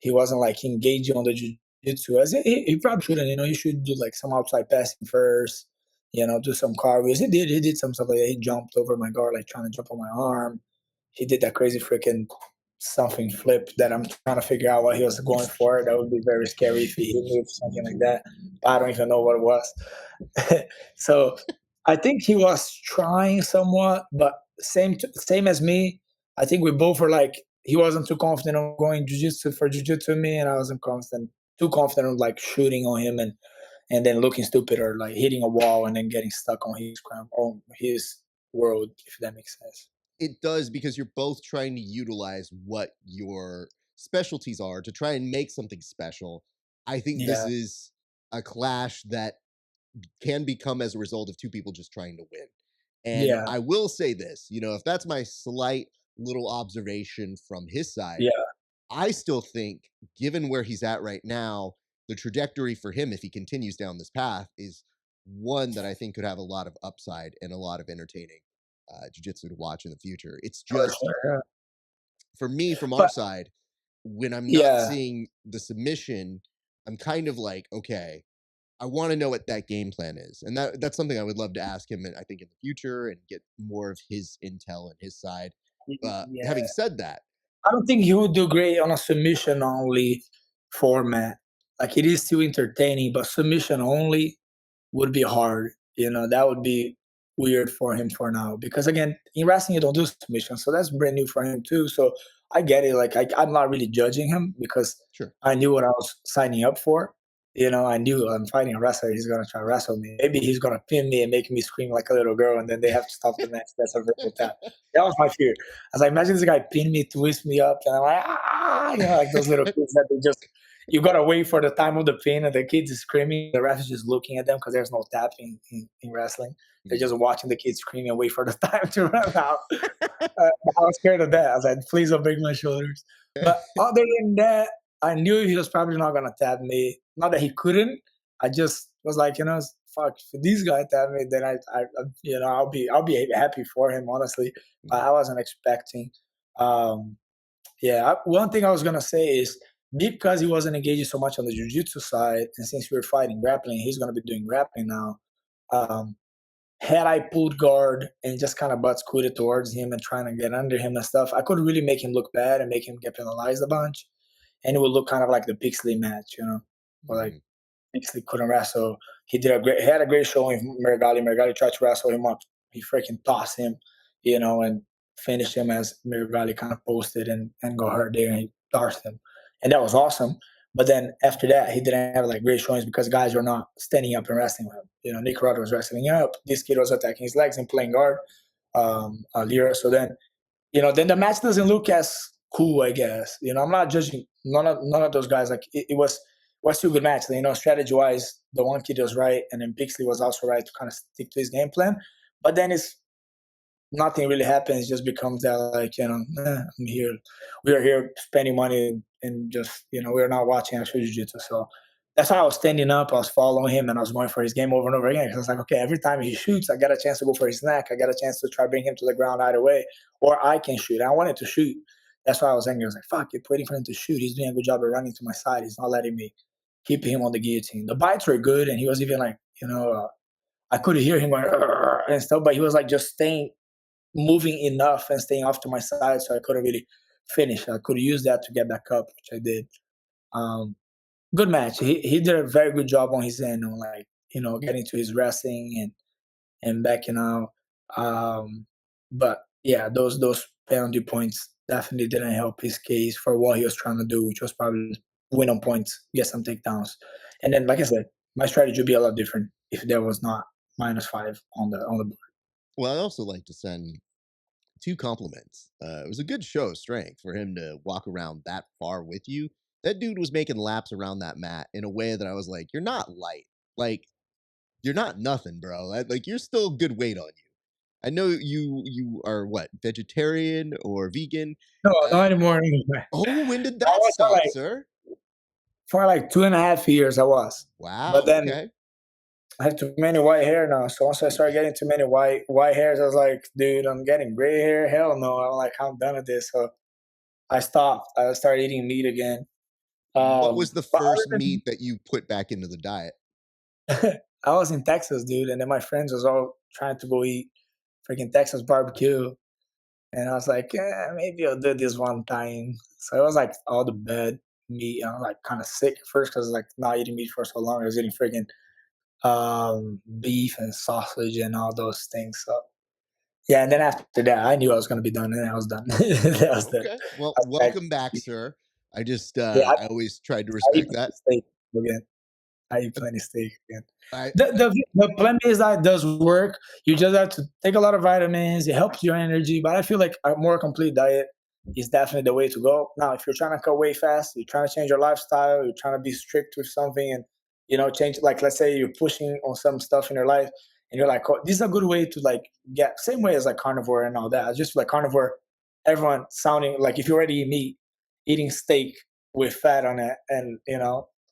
S2: He wasn't like engaging on the jiu-jitsu. As he probably shouldn't. He should do like some outside passing first. Do some cartwheels. He did. He did some stuff like that. He jumped over my guard, like trying to jump on my arm. He did that crazy freaking something flip that I'm trying to figure out what he was going for. That would be very scary if he hit me with something like that. But I don't even know what it was. So I think he was trying somewhat, but same as me. I think we both were like he wasn't too confident on going jujitsu for jujitsu with me, and I wasn't too confident on like shooting on him and then looking stupid or like hitting a wall and then getting stuck on his world, if that makes sense.
S1: It does because you're both trying to utilize what your specialties are to try and make something special. I think this
S2: Yeah,
S1: is a clash that can become as a result of two people just trying to win. And
S2: yeah,
S1: I will say this, if that's my slight little observation from his side,
S2: yeah,
S1: I still think, given where he's at right now, the trajectory for him, if he continues down this path, is one that I think could have a lot of upside and a lot of entertaining jiu-jitsu to watch in the future. It's
S2: for
S1: just
S2: sure. Yeah.
S1: for me, from our
S2: But
S1: side, when I'm not
S2: yeah,
S1: seeing the submission, I'm kind of like, okay, I want to know what that game plan is, and that's something I would love to ask him. And I think in the future and get more of his intel and his side. Having
S2: yeah.
S1: said that,
S2: I don't think he would do great on a submission only format. Like it is still entertaining, but submission only would be hard. That would be weird for him for now. Because again, in wrestling you don't do submission, so that's brand new for him too. So I get it. Like I'm not really judging him because
S1: sure.
S2: I knew what I was signing up for. I knew I'm fighting a wrestler. He's gonna try to wrestle me. Maybe he's gonna pin me and make me scream like a little girl, and then they have to stop the match. That's a verbal tap. That was my fear. I was like, imagine this guy pin me, twist me up, and I'm like, ah, like those little kids that they just you gotta wait for the time of the pin, and the kids is screaming. The ref is just looking at them because there's no tapping in wrestling. They're
S1: Mhm.
S2: just watching the kids scream and wait for the time to run out. I was scared of that. I was like, please don't break my shoulders. But other than that, I knew he was probably not gonna tap me. Not that he couldn't. I just was like, fuck, for these guys tell me, then I'll be happy for him, honestly. But
S1: Mhm,
S2: I wasn't expecting. Um, yeah, one thing I was gonna say is because he wasn't engaging so much on the jiu-jitsu side, and since we were fighting grappling, he's gonna be doing grappling now. Um, had I pulled guard and just kind of butt scooted towards him and trying to get under him and stuff, I could really make him look bad and make him get penalized a bunch, and it would look kind of like the Pixley match, or like
S1: mhm,
S2: basically couldn't wrestle. He had a great showing with Mergali. Mergali tried to wrestle him up. He freaking tossed him, and finished him as Mergali kind of posted and got hurt there and he tossed him. And that was awesome. But then after that, he didn't have like great showings because guys were not standing up and wrestling him. Nick Rod was wrestling up. This kid was attacking his legs and playing guard, Lira. So then the match doesn't look as cool, I guess. I'm not judging none of those guys. Like it was still a good match. Strategy wise, the one kid was right, and then Pixley was also right to kind of stick to his game plan. But then it's nothing really happens. It just becomes that like I'm here. We are here spending money and just we're not watching actual jiu-jitsu. So that's why I was standing up. I was following him and I was going for his game over and over again. Because I was like, okay, every time he shoots, I got a chance to go for his neck. I got a chance to try bring him to the ground either way, or I can shoot. I wanted to shoot. That's why I was angry. I was like, fuck, you're waiting for him to shoot. He's doing a good job of running to my side. He's not letting me keep him on the guillotine. The bites were good, and he was even like, I could hear him going "Arr!" and stuff, but he was like just staying moving enough and staying off to my side, so I couldn't really finish. I could use that to get back up, which I did. Um, Good match. He did a very good job on his end on like getting to his wrestling and backing out. Um, but yeah, those penalty points definitely didn't help his case for what he was trying to do, which was probably win on points, get some takedowns. And then, like I said, my strategy would be a lot different if there was not -5 on the board.
S1: well, I also like to send two compliments. It was a good show of strength for him to walk around that far with you. That dude was making laps around that mat in a way that I was like, "You're not light. Like, you're not nothing, bro. Like, you're still good weight on you." I know you are what, vegetarian or vegan?
S2: No,
S1: Uh,
S2: not anymore. Anyway.
S1: oh, when did
S2: I
S1: that
S2: was
S1: stop,
S2: like
S1: sir?
S2: for like 2.5 years I was. But
S1: Wow,
S2: then
S1: okay.
S2: I have too many white hair now. So once I started getting too many white hairs, I was like, dude, I'm getting gray hair. Hell no. I'm like, I'm done with this. So I stopped. I started eating meat again.
S1: What was the
S2: But
S1: first
S2: other
S1: meat that you put back into the diet?
S2: than I was in Texas, dude, and then my friends was all trying to go eat freaking Texas barbecue. And I was like, maybe I'll do this one time. So it was like all the bad meat. I'm like kind of sick at first because like not eating meat for so long. I was eating freaking beef and sausage and all those things. So yeah, and then after that, I knew I was gonna be done, and I was done. That was the
S1: Okay. Well,
S2: I was
S1: welcome back,
S2: like,
S1: sir. I just
S2: yeah,
S1: I always tried to
S2: I eat
S1: respect that.
S2: plenty steak again. I eat plenty steak again.
S1: I
S2: The plant-based diet does work. You just have to take a lot of vitamins. It helps your energy, but I feel like a more complete diet is definitely the way to go. Now, if you're trying to cut weight fast, you're trying to change your lifestyle, you're trying to be strict with something, and change. Like, let's say you're pushing on some stuff in your life, and you're like, oh, this is a good way to like get same way as like carnivore and all that. It's just like carnivore, everyone sounding like if you already eat meat, eating steak with fat on it, and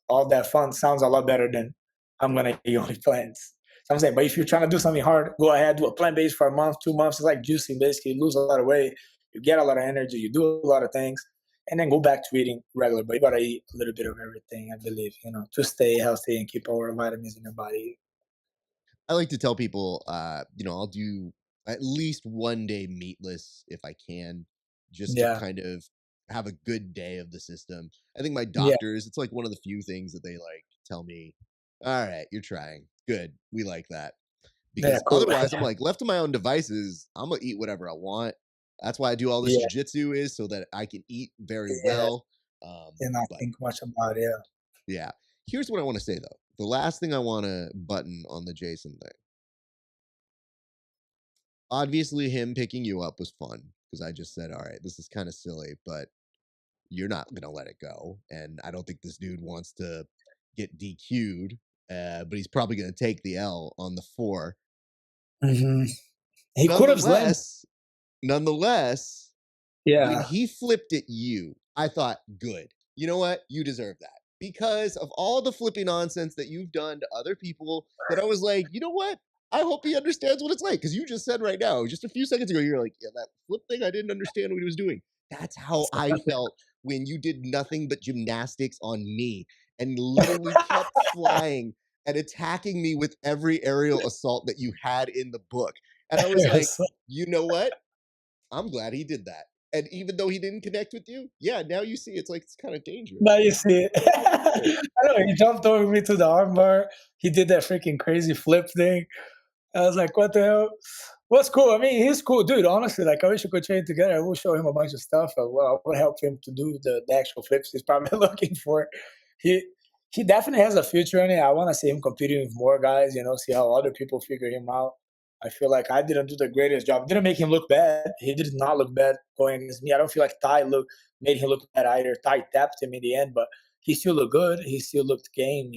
S2: all that fun sounds a lot better than I'm gonna eat only plants. So I'm saying, but if you're trying to do something hard, go ahead, do a plant based for a month, 2 months. It's like juicing, basically. You lose a lot of weight, you get a lot of energy, you do a lot of things, and then go back to eating regular. But you gotta eat a little bit of everything, I believe, to stay healthy and keep all the vitamins in your body.
S1: I like to tell people, I'll do at least one day meatless if I can, just to
S2: Yeah,
S1: kind of have a good day of the system. I think my
S2: yeah,
S1: doctors, it's like one of the few things that they like tell me, all right, you're trying. Good. We like that.
S2: yeah,
S1: Because
S2: cool.
S1: otherwise, I'm like, left to my own devices, I'm going to eat whatever I want. That's why I do all this
S2: Yeah,
S1: jujitsu is so that I can eat very
S2: yeah,
S1: well.
S2: and not
S1: But
S2: think much about it. Yeah,
S1: yeah, here's what I want to say though. The last thing I want to button on the Jason thing. Obviously, him picking you up was fun because I just said, all right, this is kind of silly, but you're not going to let it go. And I don't think this dude wants to get DQ'd, but he's probably going to take the L on the four.
S2: hmm he could have slammed.
S1: Nonetheless, nonetheless, when
S2: Yeah,
S1: he flipped at you, I thought, good. You know what? You deserve that. because of all the flippy nonsense that you've done to other people that I was like, you know what? I hope he understands what it's like. Because you just said right now, just a few seconds ago, you're like, yeah, that flip thing, I didn't understand what he was doing. That's how I felt when you did nothing but gymnastics on me and literally kept flying and attacking me with every aerial assault that you had in the book. And I was like,
S2: So
S1: you know what? I'm glad he did that. And even though he didn't connect with you, yeah, now you see it's like it's kind of
S2: now
S1: dangerous.
S2: you see it.
S1: Yeah.
S2: I know he jumped over me to the armbar. He did that freaking crazy flip thing. I was like, "What the hell?" What's cool? I mean, he's cool, dude. Honestly, like I wish we could train together. I will show him a bunch of stuff. I would help him to do the actual flips he's probably looking for. He he definitely has a future in it. I want to see him competing with more guys. See how other people figure him out. I feel like I didn't do the greatest job. Didn't make him look bad. He did not look bad going against me. I don't feel like Ty made him look bad either. Ty tapped him in the end, but he still looked good. He still looked game.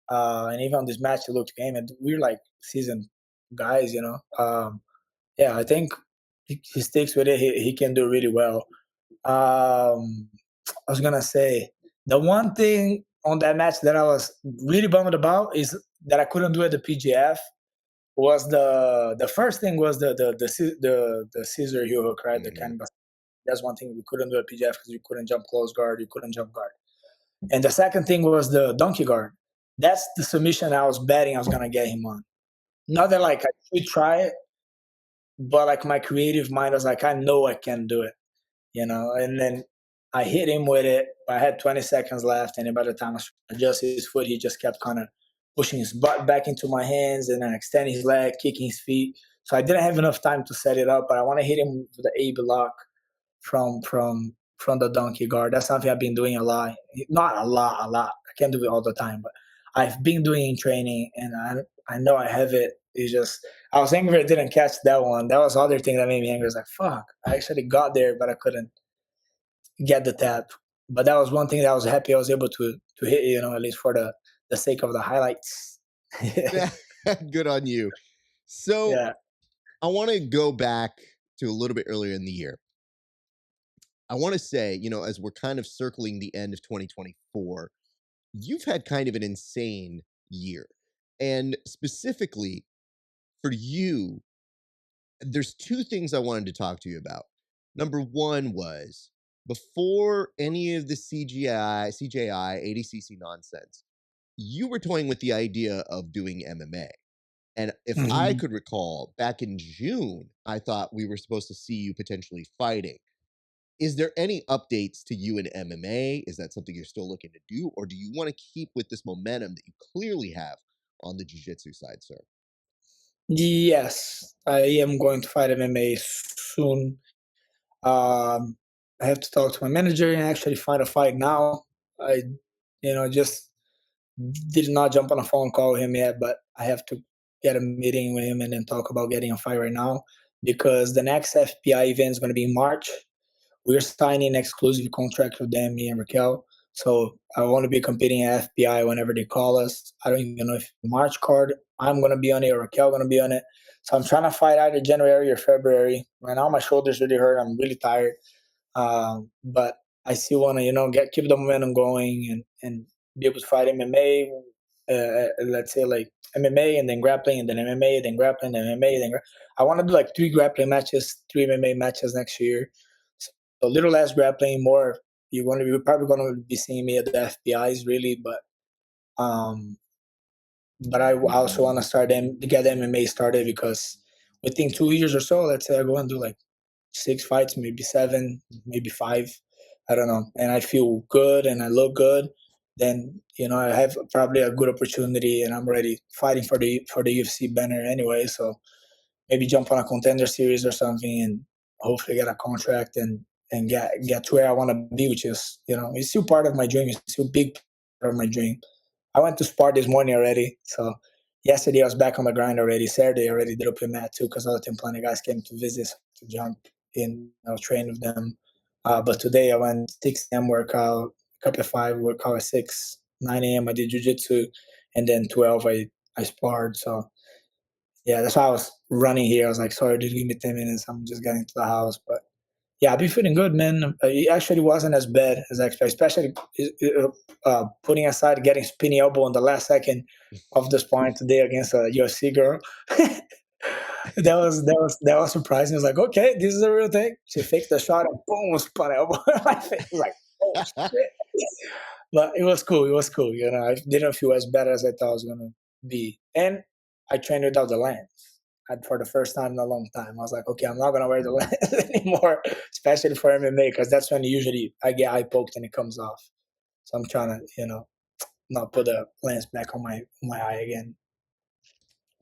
S2: And even on this match, he looked game. And we're like seasoned guys. Yeah, I think he sticks with it. He can do really well. Um, I was gonna say the one thing on that match that I was really bummed about is that I couldn't do at the PGF was the first thing was the scissor heel hook, right? The
S1: Mhm.
S2: canvas. That's one thing we couldn't do at PGF because you couldn't jump close guard, you couldn't jump guard. And the second thing was the donkey guard. That's the submission I was betting I was gonna get him on. Not that like I should try it, but like my creative mind was like, I know I can do it. And then I hit him with it. I had 20 seconds left, and by the time I adjusted his foot, he just kept kind of pushing his butt back into my hands and then extending his leg, kicking his feet. So I didn't have enough time to set it up, but I want to hit him with the A block from the donkey guard. That's something I've been doing a lot. Not a lot, a lot. I can't do it all the time, but I've been doing in training, and I know I have it. It's just I was angry I didn't catch that one. That was the other thing that made me angry. I was like, fuck, I actually got there, but I couldn't get the tap. But that was one thing that I was happy I was able to hit, at least for the sake of the highlights.
S1: Good on you. So
S2: Yeah.
S1: I want to go back to a little bit earlier in the year. I want to say, as we're kind of circling the end of 2024, you've had kind of an insane year. And specifically for you, there's two things I wanted to talk to you about. Number one was before any of the CJI, ADCC nonsense, you were toying with the idea of doing MMA. And if I
S2: Mhm.
S1: could recall, back in June, I thought we were supposed to see you potentially fighting. Is there any updates to you in MMA? Is that something you're still looking to do? Or do you want to keep with this momentum that you clearly have on the jiu-jitsu side, sir?
S2: Yes, I am going to fight MMA soon. Um, I have to talk to my manager and actually find a fight now. I, just did not jump on a phone call with him yet, but I have to get a meeting with him and then talk about getting a fight right now because the next FPI event is going to be in March. We're signing an exclusive contract with them, me and Raquel. So I want to be competing at FPI whenever they call us. I don't even know if March card I'm going to be on it or Raquel going to be on it. So I'm trying to fight either January or February. Right now my shoulders really hurt. I'm really tired. But I still want to, get keep the momentum going and be able to fight MMA. Let's say like MMA and then grappling and then MMA, then grappling, then MMA, I want to do like 3 grappling matches, 3 MMA matches next year. So a little less grappling, more. You're probably going to be seeing me at the FBI's really, um, but I also want to get MMA started because within 2 years or so, let's say I go and do like 6 fights, maybe 7, maybe 5. I don't know. And I feel good and I look good. Then I have probably a good opportunity, and I'm already fighting for the UFC banner anyway. So maybe jump on a contender series or something, and hopefully get a contract and get to where I want to be, which is it's still part of my dream. It's still a big part of my dream. I went to spar this morning already. So yesterday I was back on the grind already. Saturday I already did a mat too because all the Team Planet guys came to visit to jump in. I was training with them. But today I went 6 a.m. workout, up at 5, workout at 6, 9 a.m. I did jujitsu, and then 12 I sparred. So yeah, that's why I was running here. I was like, sorry, just give me 10 minutes. I'm just getting to the house. But Yeah, I've been feeling good, man. It actually wasn't as bad as I expected, especially putting aside getting spinny elbow in the last second of the sparring today against a UFC girl. That was surprising. I was like, okay, this is a real thing. She faked the shot and boom, spun elbow in my face. I was like, oh shit. But it was cool. It was cool. I didn't feel as bad as I thought I was gonna be. And I trained without the lens. For the first time in a long time. I was like, okay, I'm not gonna wear the lens anymore, especially for MMA, because that's when usually I get eye poked and it comes off. So I'm trying to, not put the lens back on my eye again.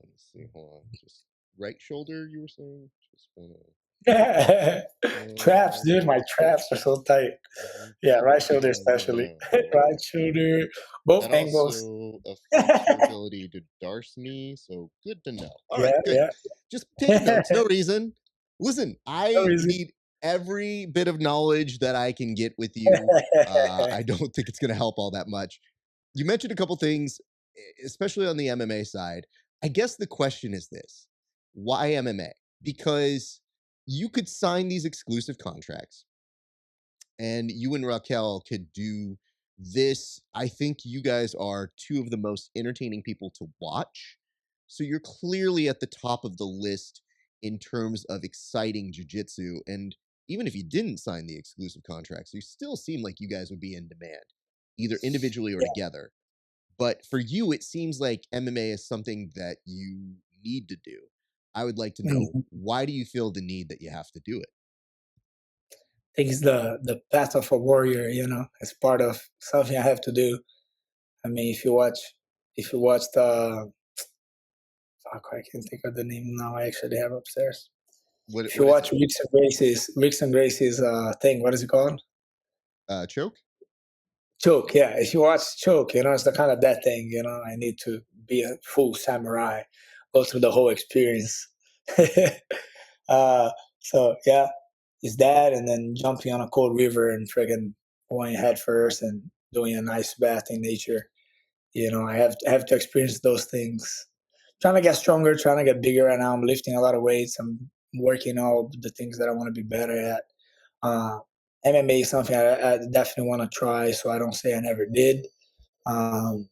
S1: Let me see. Hold on. Just right shoulder, you were saying? Just wanna
S2: Traps, dude. My traps are so tight. Yeah, right shoulder especially. Right shoulder, both
S1: That
S2: angles.
S1: also affects your ability to darce me, so good to know. All right,
S2: Yeah,
S1: good.
S2: yeah.
S1: Just taking notes, no reason. Listen,
S2: No
S1: I
S2: reason.
S1: need every bit of knowledge that I can get with you. I don't think it's going to help all that much. You mentioned a couple things, especially on the MMA side. I guess the question is this: why MMA? Because you could sign these exclusive contracts and you and Raquel could do this. I think you guys are two of the most entertaining people to watch. So you're clearly at the top of the list in terms of exciting jujitsu. And even if you didn't sign the exclusive contracts, you still seem like you guys would be in demand, either individually or
S2: Yeah.
S1: together. But for you, it seems like MMA is something that you need to do. I would like to know,
S2: Mhm.
S1: why do you feel the need that you have to do it?
S2: I think it's the path of a warrior. It's part of something I have to do. I mean, if you watch the fuck, I can't think of the name now. I actually have upstairs.
S1: What
S2: If you
S1: what is it?
S2: watch Rick's and Gracie's thing, what is it called?
S1: Choke?
S2: Choke. Yeah, if you watch Choke, it's the kind of that thing. I need to be a full samurai, go through the whole experience. uh, so yeah, it's that, and then jumping on a cold river and friggin' going head first and doing a nice bath in nature. I have to experience those things. Trying to get stronger, trying to get bigger. Right now, I'm lifting a lot of weights. I'm working all the things that I want to be better at. Uh, MMA is something I definitely want to try, so I don't say I never did. Um,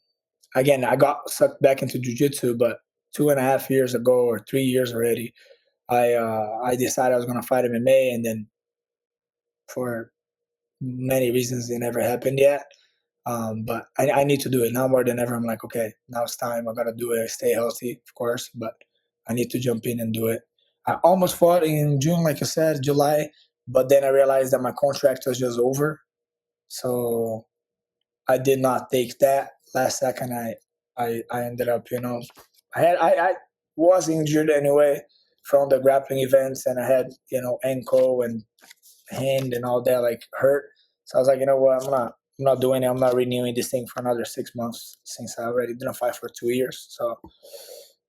S2: Again, I got sucked back into jujitsu, but 2.5 years ago or 3 years already, I decided I was going to fight MMA, and then for many reasons, it never happened yet. But I need to do it now more than ever. I'm like, okay, now it's time. I gotta do it. Stay healthy, of course, but I need to jump in and do it. I almost fought in June, like I said, July, but then I realized that my contract was just over, so I did not take that. Last second, I ended up, I was injured anyway from the grappling events, and I had ankle and hand and all that like hurt. So I was like, you know what, I'm not doing it. I'm not renewing this thing for another 6 months since I already didn't fight for 2 years. So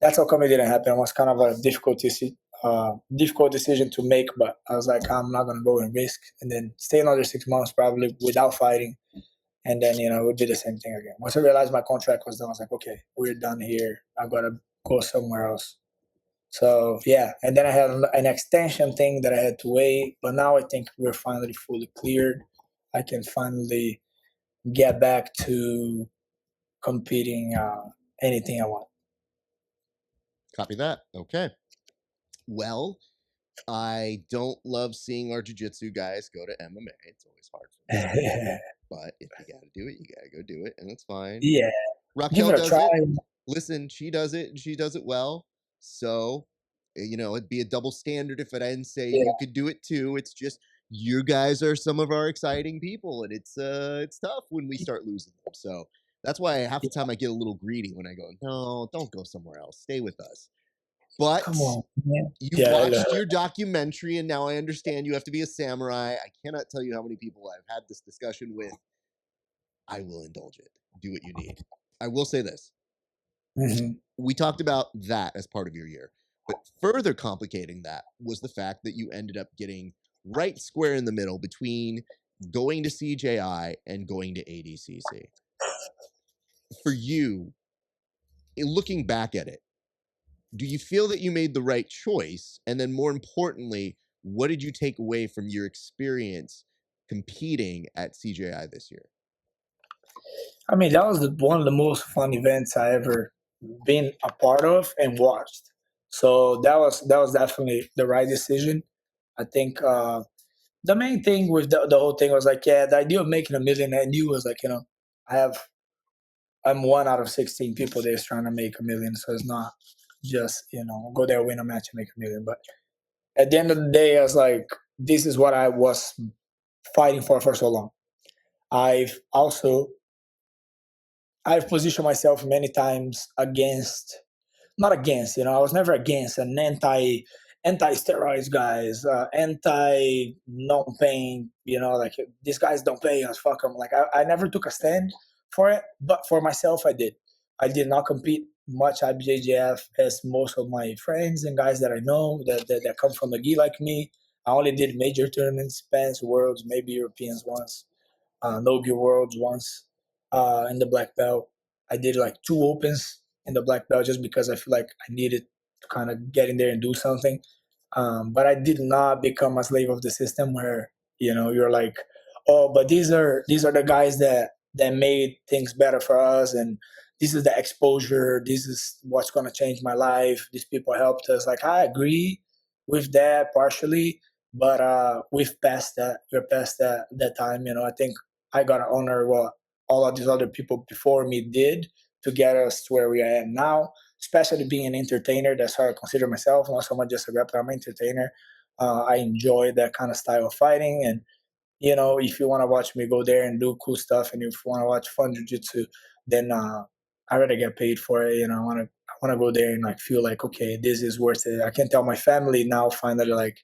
S2: that's how come it didn't happen. It was kind of a difficult decision to make, but I was like, I'm not gonna go and risk and then stay another 6 months probably without fighting, and then it would be the same thing again. Once I realized my contract was done, I was like, okay, we're done here. I gotta go somewhere else. So yeah, and then I had an extension thing that I had to wait, but now I think we're finally fully cleared. I can finally get back to competing anything I want.
S1: Copy that. Okay. Well, I don't love seeing our jujitsu guys go to MMA. It's always hard for me. But if you gotta do it, you gotta go do it, and it's fine.
S2: Yeah, give
S1: Raquel
S2: it a
S1: does
S2: try.
S1: it. Listen, she does it, and she does it well. So, it'd be a double standard if I didn't say
S2: Yeah,
S1: you could do it too. It's just you guys are some of our exciting people, and it's tough when we start losing them. So that's why half the time I get a little greedy when I go, no, don't go somewhere else. Stay with us.
S2: come
S1: But
S2: on, man.
S1: you
S2: Yeah,
S1: watched your documentary, and now I understand you have to be a samurai. I cannot tell you how many people I've had this discussion with. I will indulge it. Do what you need. I will say this.
S2: hmm
S1: We talked about that as part of your year. But further complicating that was the fact that you ended up getting right square in the middle between going to CJI and going to ADCC. For you, looking back at it, do you feel that you made the right choice? And then more importantly, what did you take away from your experience competing at CJI this year?
S2: I mean, that was one of the most fun events I ever been a part of and watched. So that was definitely the right decision. I think the main thing with the whole thing was like, yeah, the idea of making a million, I knew was like, I have I'm one out of 16 people that's trying to make a million, so it's not just go there, win a match, and make a million. But at the end of the day, I was like, this is what I was fighting for so long. I've also I've positioned myself many times against, not against, I was never against an anti steroids guys, anti non paying, like these guys don't pay us, fuck them. Like I never took a stand for it, but for myself, I did. I did not compete much at BJJF as most of my friends and guys that I know that come from the gi like me. I only did major tournaments, Spans, Worlds, maybe Europeans once, Nogi Worlds once, in the black belt. I did like two opens in the black belt just because I feel like I needed to kind of get in there and do something. But I did not become a slave of the system where you're like, oh, but these are the guys that made things better for us, and this is the exposure. This is what's going to change my life. These people helped us. Like I agree with that partially, but we've passed that. We're past that time. I think I gotta honor what all of these other people before me did to get us to where we are at now. Especially being an entertainer, that's how I consider myself. Not so much just a grappler. I'm an entertainer. I enjoy that kind of style of fighting, and if you want to watch me go there and do cool stuff, and if you want to watch fun jiu-jitsu, then I rather get paid for it. I want to go there and like feel like, okay, this is worth it. I can tell my family now finally, like,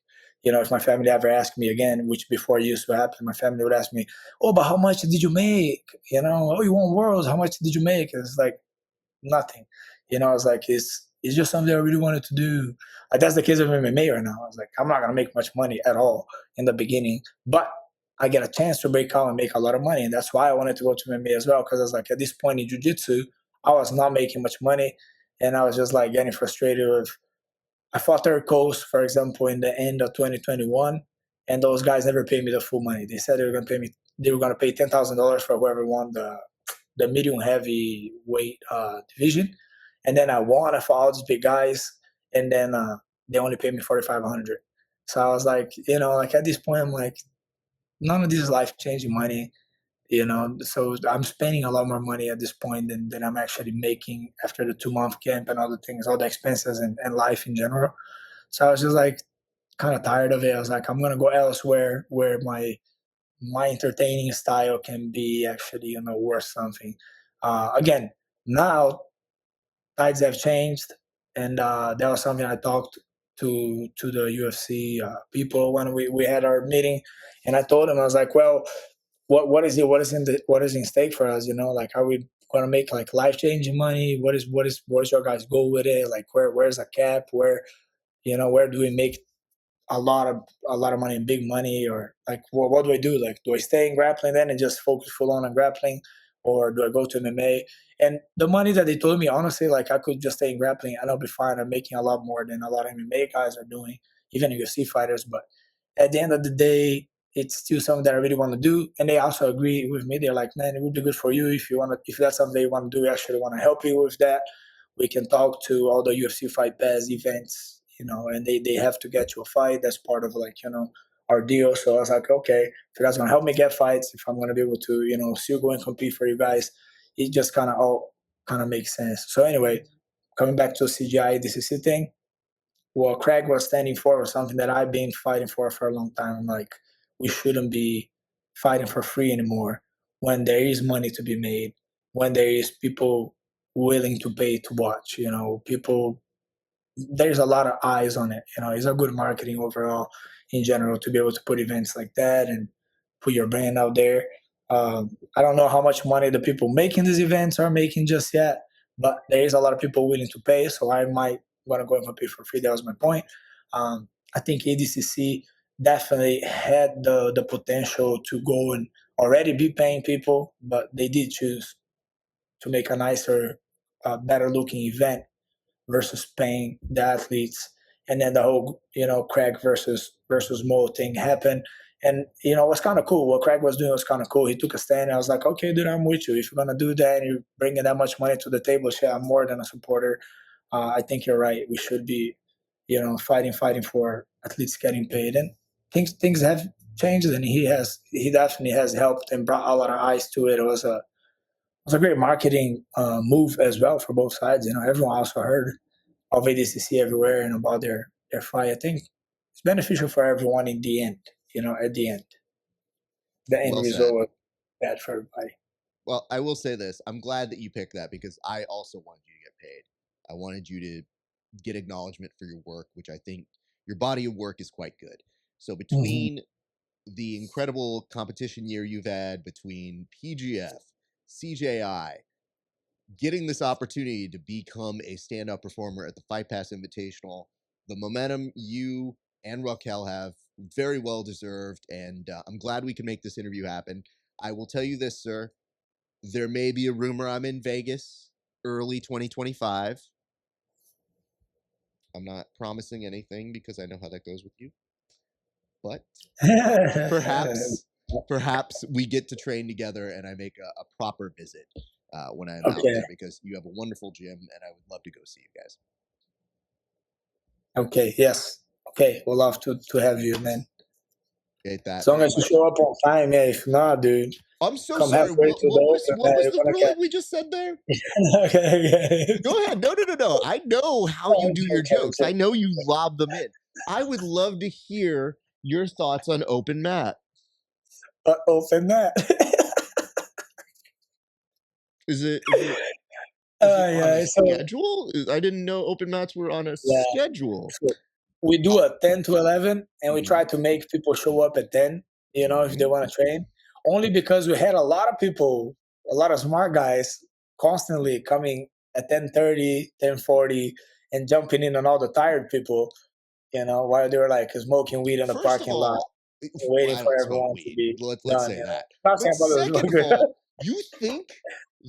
S2: if my family ever ask me again, which before used to happen, my family would ask me, oh, but how much did you make? Oh, you won worlds, how much did you make? It's like nothing. It's like it's just something I really wanted to do. Like that's the case of MMA right now. I was like, I'm not gonna make much money at all in the beginning, but I get a chance to break out and make a lot of money, and that's why I wanted to go to MMA as well. Because I was like, at this point in jiu-jitsu, I was not making much money, and I was just like getting frustrated with. I fought Third Coast, for example, in the end of 2021, and those guys never paid me the full money. They said they were gonna pay me. They were gonna pay $10,000 for whoever won the medium heavyweight division, and then I won. I fought all these big guys, and then they only paid me 4,500. So I was like, like at this point, I'm like, none of this is life changing money. So I'm spending a lot more money at this point than I'm actually making after the 2 month camp and other things, all the expenses and life in general. So I was just like kind of tired of it. I was like, I'm gonna go elsewhere where my entertaining style can be actually worth something. Again, now tides have changed, and that was something I talked to the UFC people when we had our meeting, and I told them, I was like, well, what is it? What is in stake for us? Like, are we going to make like life changing money? What is your guys' goal with it? Like, where's a cap? Where do we make a lot of money and big money, or like what do I do? Like, do I stay in grappling then and just focus full on grappling, or do I go to MMA? And the money that they told me, honestly, like I could just stay in grappling and I'll be fine. I'm making a lot more than a lot of MMA guys are doing, even UFC fighters. But at the end of the day, it's still something that I really want to do. And they also agree with me. They're like, man, it would be good for you if if that's something you want to do. We actually want to help you with that. We can talk to all the UFC Fight Pass events, and they have to get you a fight. That's part of like, our deal. So I was like, okay, if you guys gonna help me get fights, if I'm gonna be able to, still go and compete for you guys, it just kind of all kind of makes sense. So anyway, coming back to CGI DCC thing, what Craig was standing for was something that I've been fighting for a long time. I'm like, we shouldn't be fighting for free anymore when there is money to be made, when there is people willing to pay to watch, people, there's a lot of eyes on it. It's a good marketing overall in general to be able to put events like that and put your brand out there. I don't know how much money the people making these events are making just yet, but there is a lot of people willing to pay. So I might want to go and compete for free. That was my point. I think ADCC definitely had the potential to go and already be paying people, but they did choose to make a nicer, better looking event versus paying the athletes and then the whole Craig versus Mo thing happened. And what's kind of cool. What Craig was doing was kind of cool. He took a stand. And I was like, okay, dude, I'm with you. If you're gonna do that and you're bringing that much money to the table, shit, I'm more than a supporter. I think you're right. We should be, fighting for at least getting paid. And things have changed, and he definitely has helped and brought a lot of eyes to it. It was a great marketing move as well for both sides. Everyone also heard of ADCC everywhere and about their fight. I think it's beneficial for everyone in the end. At the end, the end
S1: Well
S2: result
S1: said.
S2: was bad for everybody.
S1: Well, I will say this. I'm glad that you picked that because I also wanted you to get paid. I wanted you to get acknowledgement for your work, which I think your body of work is quite good. So
S2: Hmm.
S1: between the incredible competition year you've had, between PGF, CJI, getting this opportunity to become a stand-up performer at the Fight Pass Invitational, the momentum you and Raquel have, very well deserved, and I'm glad we can make this interview happen. I will tell you this, sir. There may be a rumor I'm in Vegas early 2025. I'm not promising anything because I know how that goes with you. But perhaps, perhaps we get to train together and I make a proper visit when I'm out
S2: Okay.
S1: there because you have a wonderful gym and I would love to go see you guys.
S2: Okay. Yes. Okay. We'll love to have you, man.
S1: Hate
S2: As
S1: that
S2: long
S1: very
S2: as you
S1: much.
S2: show up on time, yeah. If not, dude,
S1: I'm so
S2: come
S1: sorry.
S2: halfway to the open,
S1: What
S2: man.
S1: was
S2: You're
S1: the
S2: gonna
S1: ruling we just said there?
S2: get. Okay.
S1: Go ahead. No, no, no, no. I know how you
S2: I'm
S1: do your
S2: joking. I'm
S1: jokes. I
S2: joking.
S1: know you lob them in. I would love to hear your thoughts on open mat.
S2: Open that.
S1: Is it on a
S2: Yeah. So
S1: schedule? I didn't know open mats were on a
S2: yeah.
S1: schedule.
S2: So we do a 10 to 11, and we
S1: Mm-hmm,
S2: try to make people show up at 10, if they
S1: mm-hmm.
S2: want to train. Only because we had a lot of people, a lot of smart guys constantly coming at 10:30, 10:40, and jumping in on all the tired people, while they were like smoking weed in the
S1: First of
S2: parking lot,
S1: all, well,
S2: waiting
S1: I
S2: for
S1: don't smoke
S2: everyone to
S1: weed.
S2: be
S1: Let's
S2: done.
S1: say that.
S2: Not
S1: But
S2: saying brothers
S1: second
S2: smoke
S1: of
S2: good.
S1: all, you think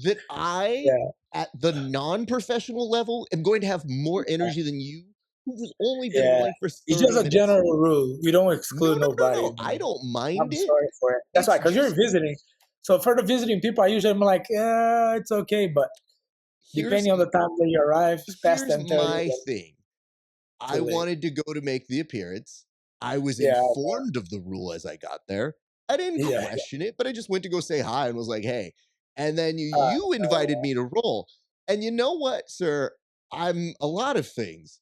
S1: that I,
S2: Yeah,
S1: at the non-professional level, am going to have more energy than you, who's only been
S2: yeah.
S1: going for
S2: It's just
S1: 30
S2: a
S1: minutes?
S2: general rule. We don't
S1: No,
S2: exclude
S1: no, no,
S2: nobody.
S1: no. I don't
S2: I'm
S1: mind it.
S2: sorry for it. That's
S1: It's
S2: why, because you're
S1: just
S2: visiting. So for the visiting people, I usually am like, yeah, it's okay. But
S1: here's
S2: depending on the time that you arrive, it's past
S1: here's
S2: 10:30,
S1: my
S2: then
S1: thing. I
S2: too late.
S1: wanted to go to make the appearance. I was
S2: Yeah,
S1: informed of the rule as I got there. I didn't
S2: yeah.
S1: question it, but I just went to go say hi and was like, hey. And then
S2: Uh,
S1: you invited me to roll. And you know what, sir? I'm a lot of things,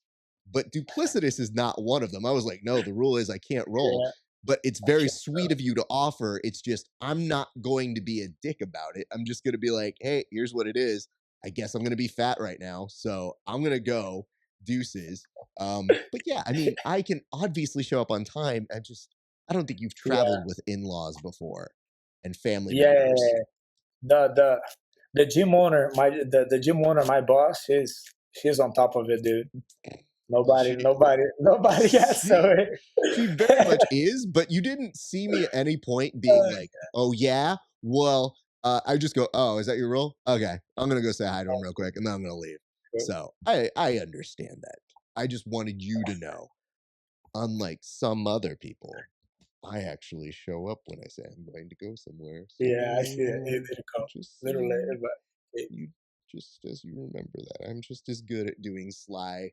S1: but duplicitous is not one of them. I was like, no, the rule is I can't roll.
S2: yeah,
S1: But it's very
S2: okay.
S1: sweet of you to offer. It's just, I'm not going to be a dick about it. I'm just going to be like, hey, here's what it is. I guess I'm going to be fat right now. So I'm going to go deuces. But yeah, I mean, I can obviously show up on time. I don't think you've
S2: Yeah,
S1: traveled with in-laws before and family members.
S2: yeah. The the gym owner, the gym owner, my boss, she's on top of it, dude. Nobody,
S1: She,
S2: nobody, nobody gets so
S1: she,
S2: it.
S1: she very much is, but you didn't see me at any point being like, oh yeah, well, I just go, oh, is that your role? Okay, I'm gonna go say hi to him real quick, and then I'm gonna leave. So I understand that. I just wanted you to know, unlike some other people, I actually show up when I say I'm going to go somewhere. So
S2: Yeah, I see it. It did come
S1: just
S2: a little later, but
S1: you just as you remember that. I'm just as good at doing sly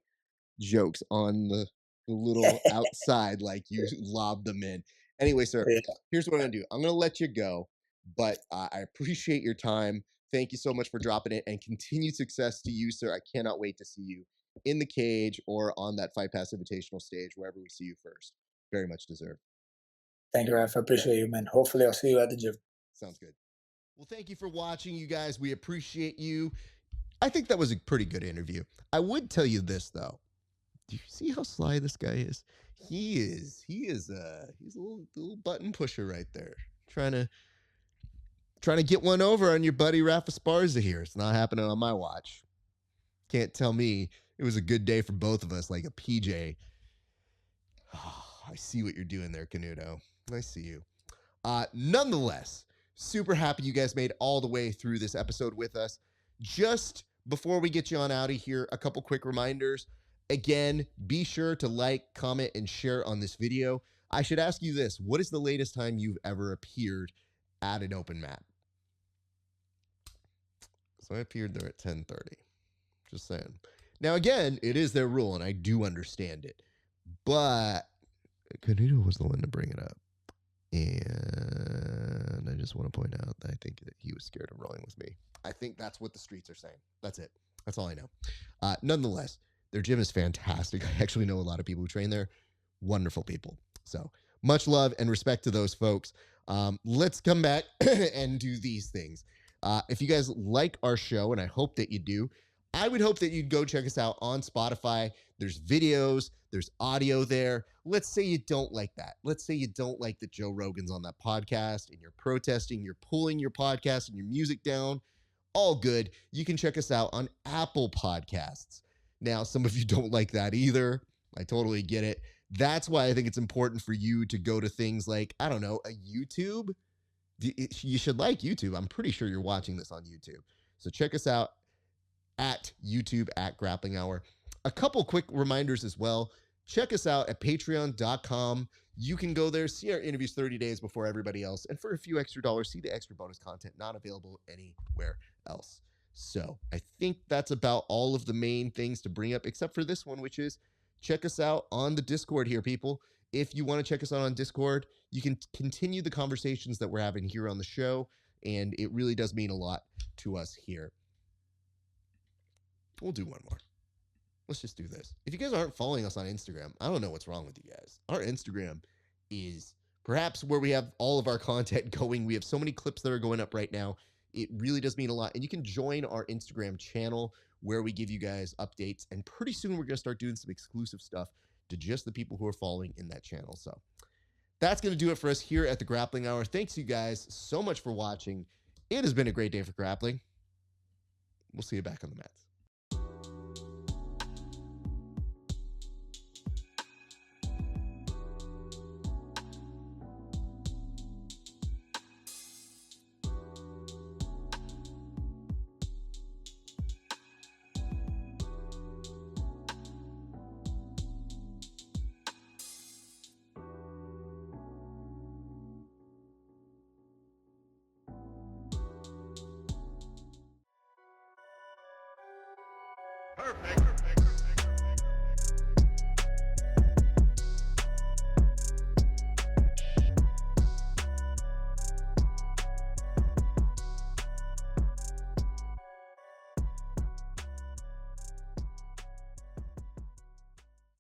S1: jokes on the little outside like you lob them in. Anyway, sir,
S2: yeah.
S1: here's what I'm gonna do. I'm gonna let you go, but I appreciate your time. Thank you so much for dropping it, and continued success to you, sir. I cannot wait to see you in the cage or on that Fight Pass Invitational stage, wherever we see you first. Very much deserved.
S2: Thank you, Raf. I appreciate you, man. Hopefully, I'll see you at the gym.
S1: Sounds good. Well, thank you for watching, you guys. We appreciate you. I think that was a pretty good interview. I would tell you this though. Do you see how sly this guy is? He's a little button pusher right there. Trying to get one over on your buddy Rafa Sparza here. It's not happening on my watch. Can't tell me it was a good day for both of us like a PJ. Oh, I see what you're doing there, Canuto. I see you. Nonetheless, super happy you guys made all the way through this episode with us. Just before we get you on out of here, a couple quick reminders. Again, be sure to like, comment, and share on this video. I should ask you this. What is the latest time you've ever appeared at an open mat? So I appeared there at 10:30. Just saying. Now, again, it is their rule, and I do understand it. But Canuto was the one to bring it up. And I just want to point out that I think that he was scared of rolling with me. I think that's what the streets are saying. That's it. That's all I know. Nonetheless, their gym is fantastic. I actually know a lot of people who train there. Wonderful people. So much love and respect to those folks. Let's come back and do these things. If you guys like our show, and I hope that you do, I would hope that you'd go check us out on Spotify. There's videos, there's audio there. Let's say you don't like that. Let's say you don't like that Joe Rogan's on that podcast and you're protesting, you're pulling your podcast and your music down. All good. You can check us out on Apple Podcasts. Now, some of you don't like that either. I totally get it. That's why I think it's important for you to go to things like, I don't know, a YouTube. You should like YouTube. I'm pretty sure you're watching this on YouTube. So check us out at YouTube at Grappling Hour. A couple quick reminders as well. Check us out at patreon.com. You can go there, see our interviews 30 days before everybody else, and for a few extra dollars, see the extra bonus content not available anywhere else. So I think that's about all of the main things to bring up, except for this one, which is check us out on the Discord here, people. If you want to check us out on Discord, you can continue the conversations that we're having here on the show, and it really does mean a lot to us here. We'll do one more. Let's just do this. If you guys aren't following us on Instagram, I don't know what's wrong with you guys. Our Instagram is perhaps where we have all of our content going. We have so many clips that are going up right now. It really does mean a lot. And you can join our Instagram channel where we give you guys updates. And pretty soon we're going to start doing some exclusive stuff to just the people who are following in that channel. So that's going to do it for us here at the Grappling Hour. Thanks you guys so much for watching. It has been a great day for grappling. We'll see you back on the mats.
S3: Perfect.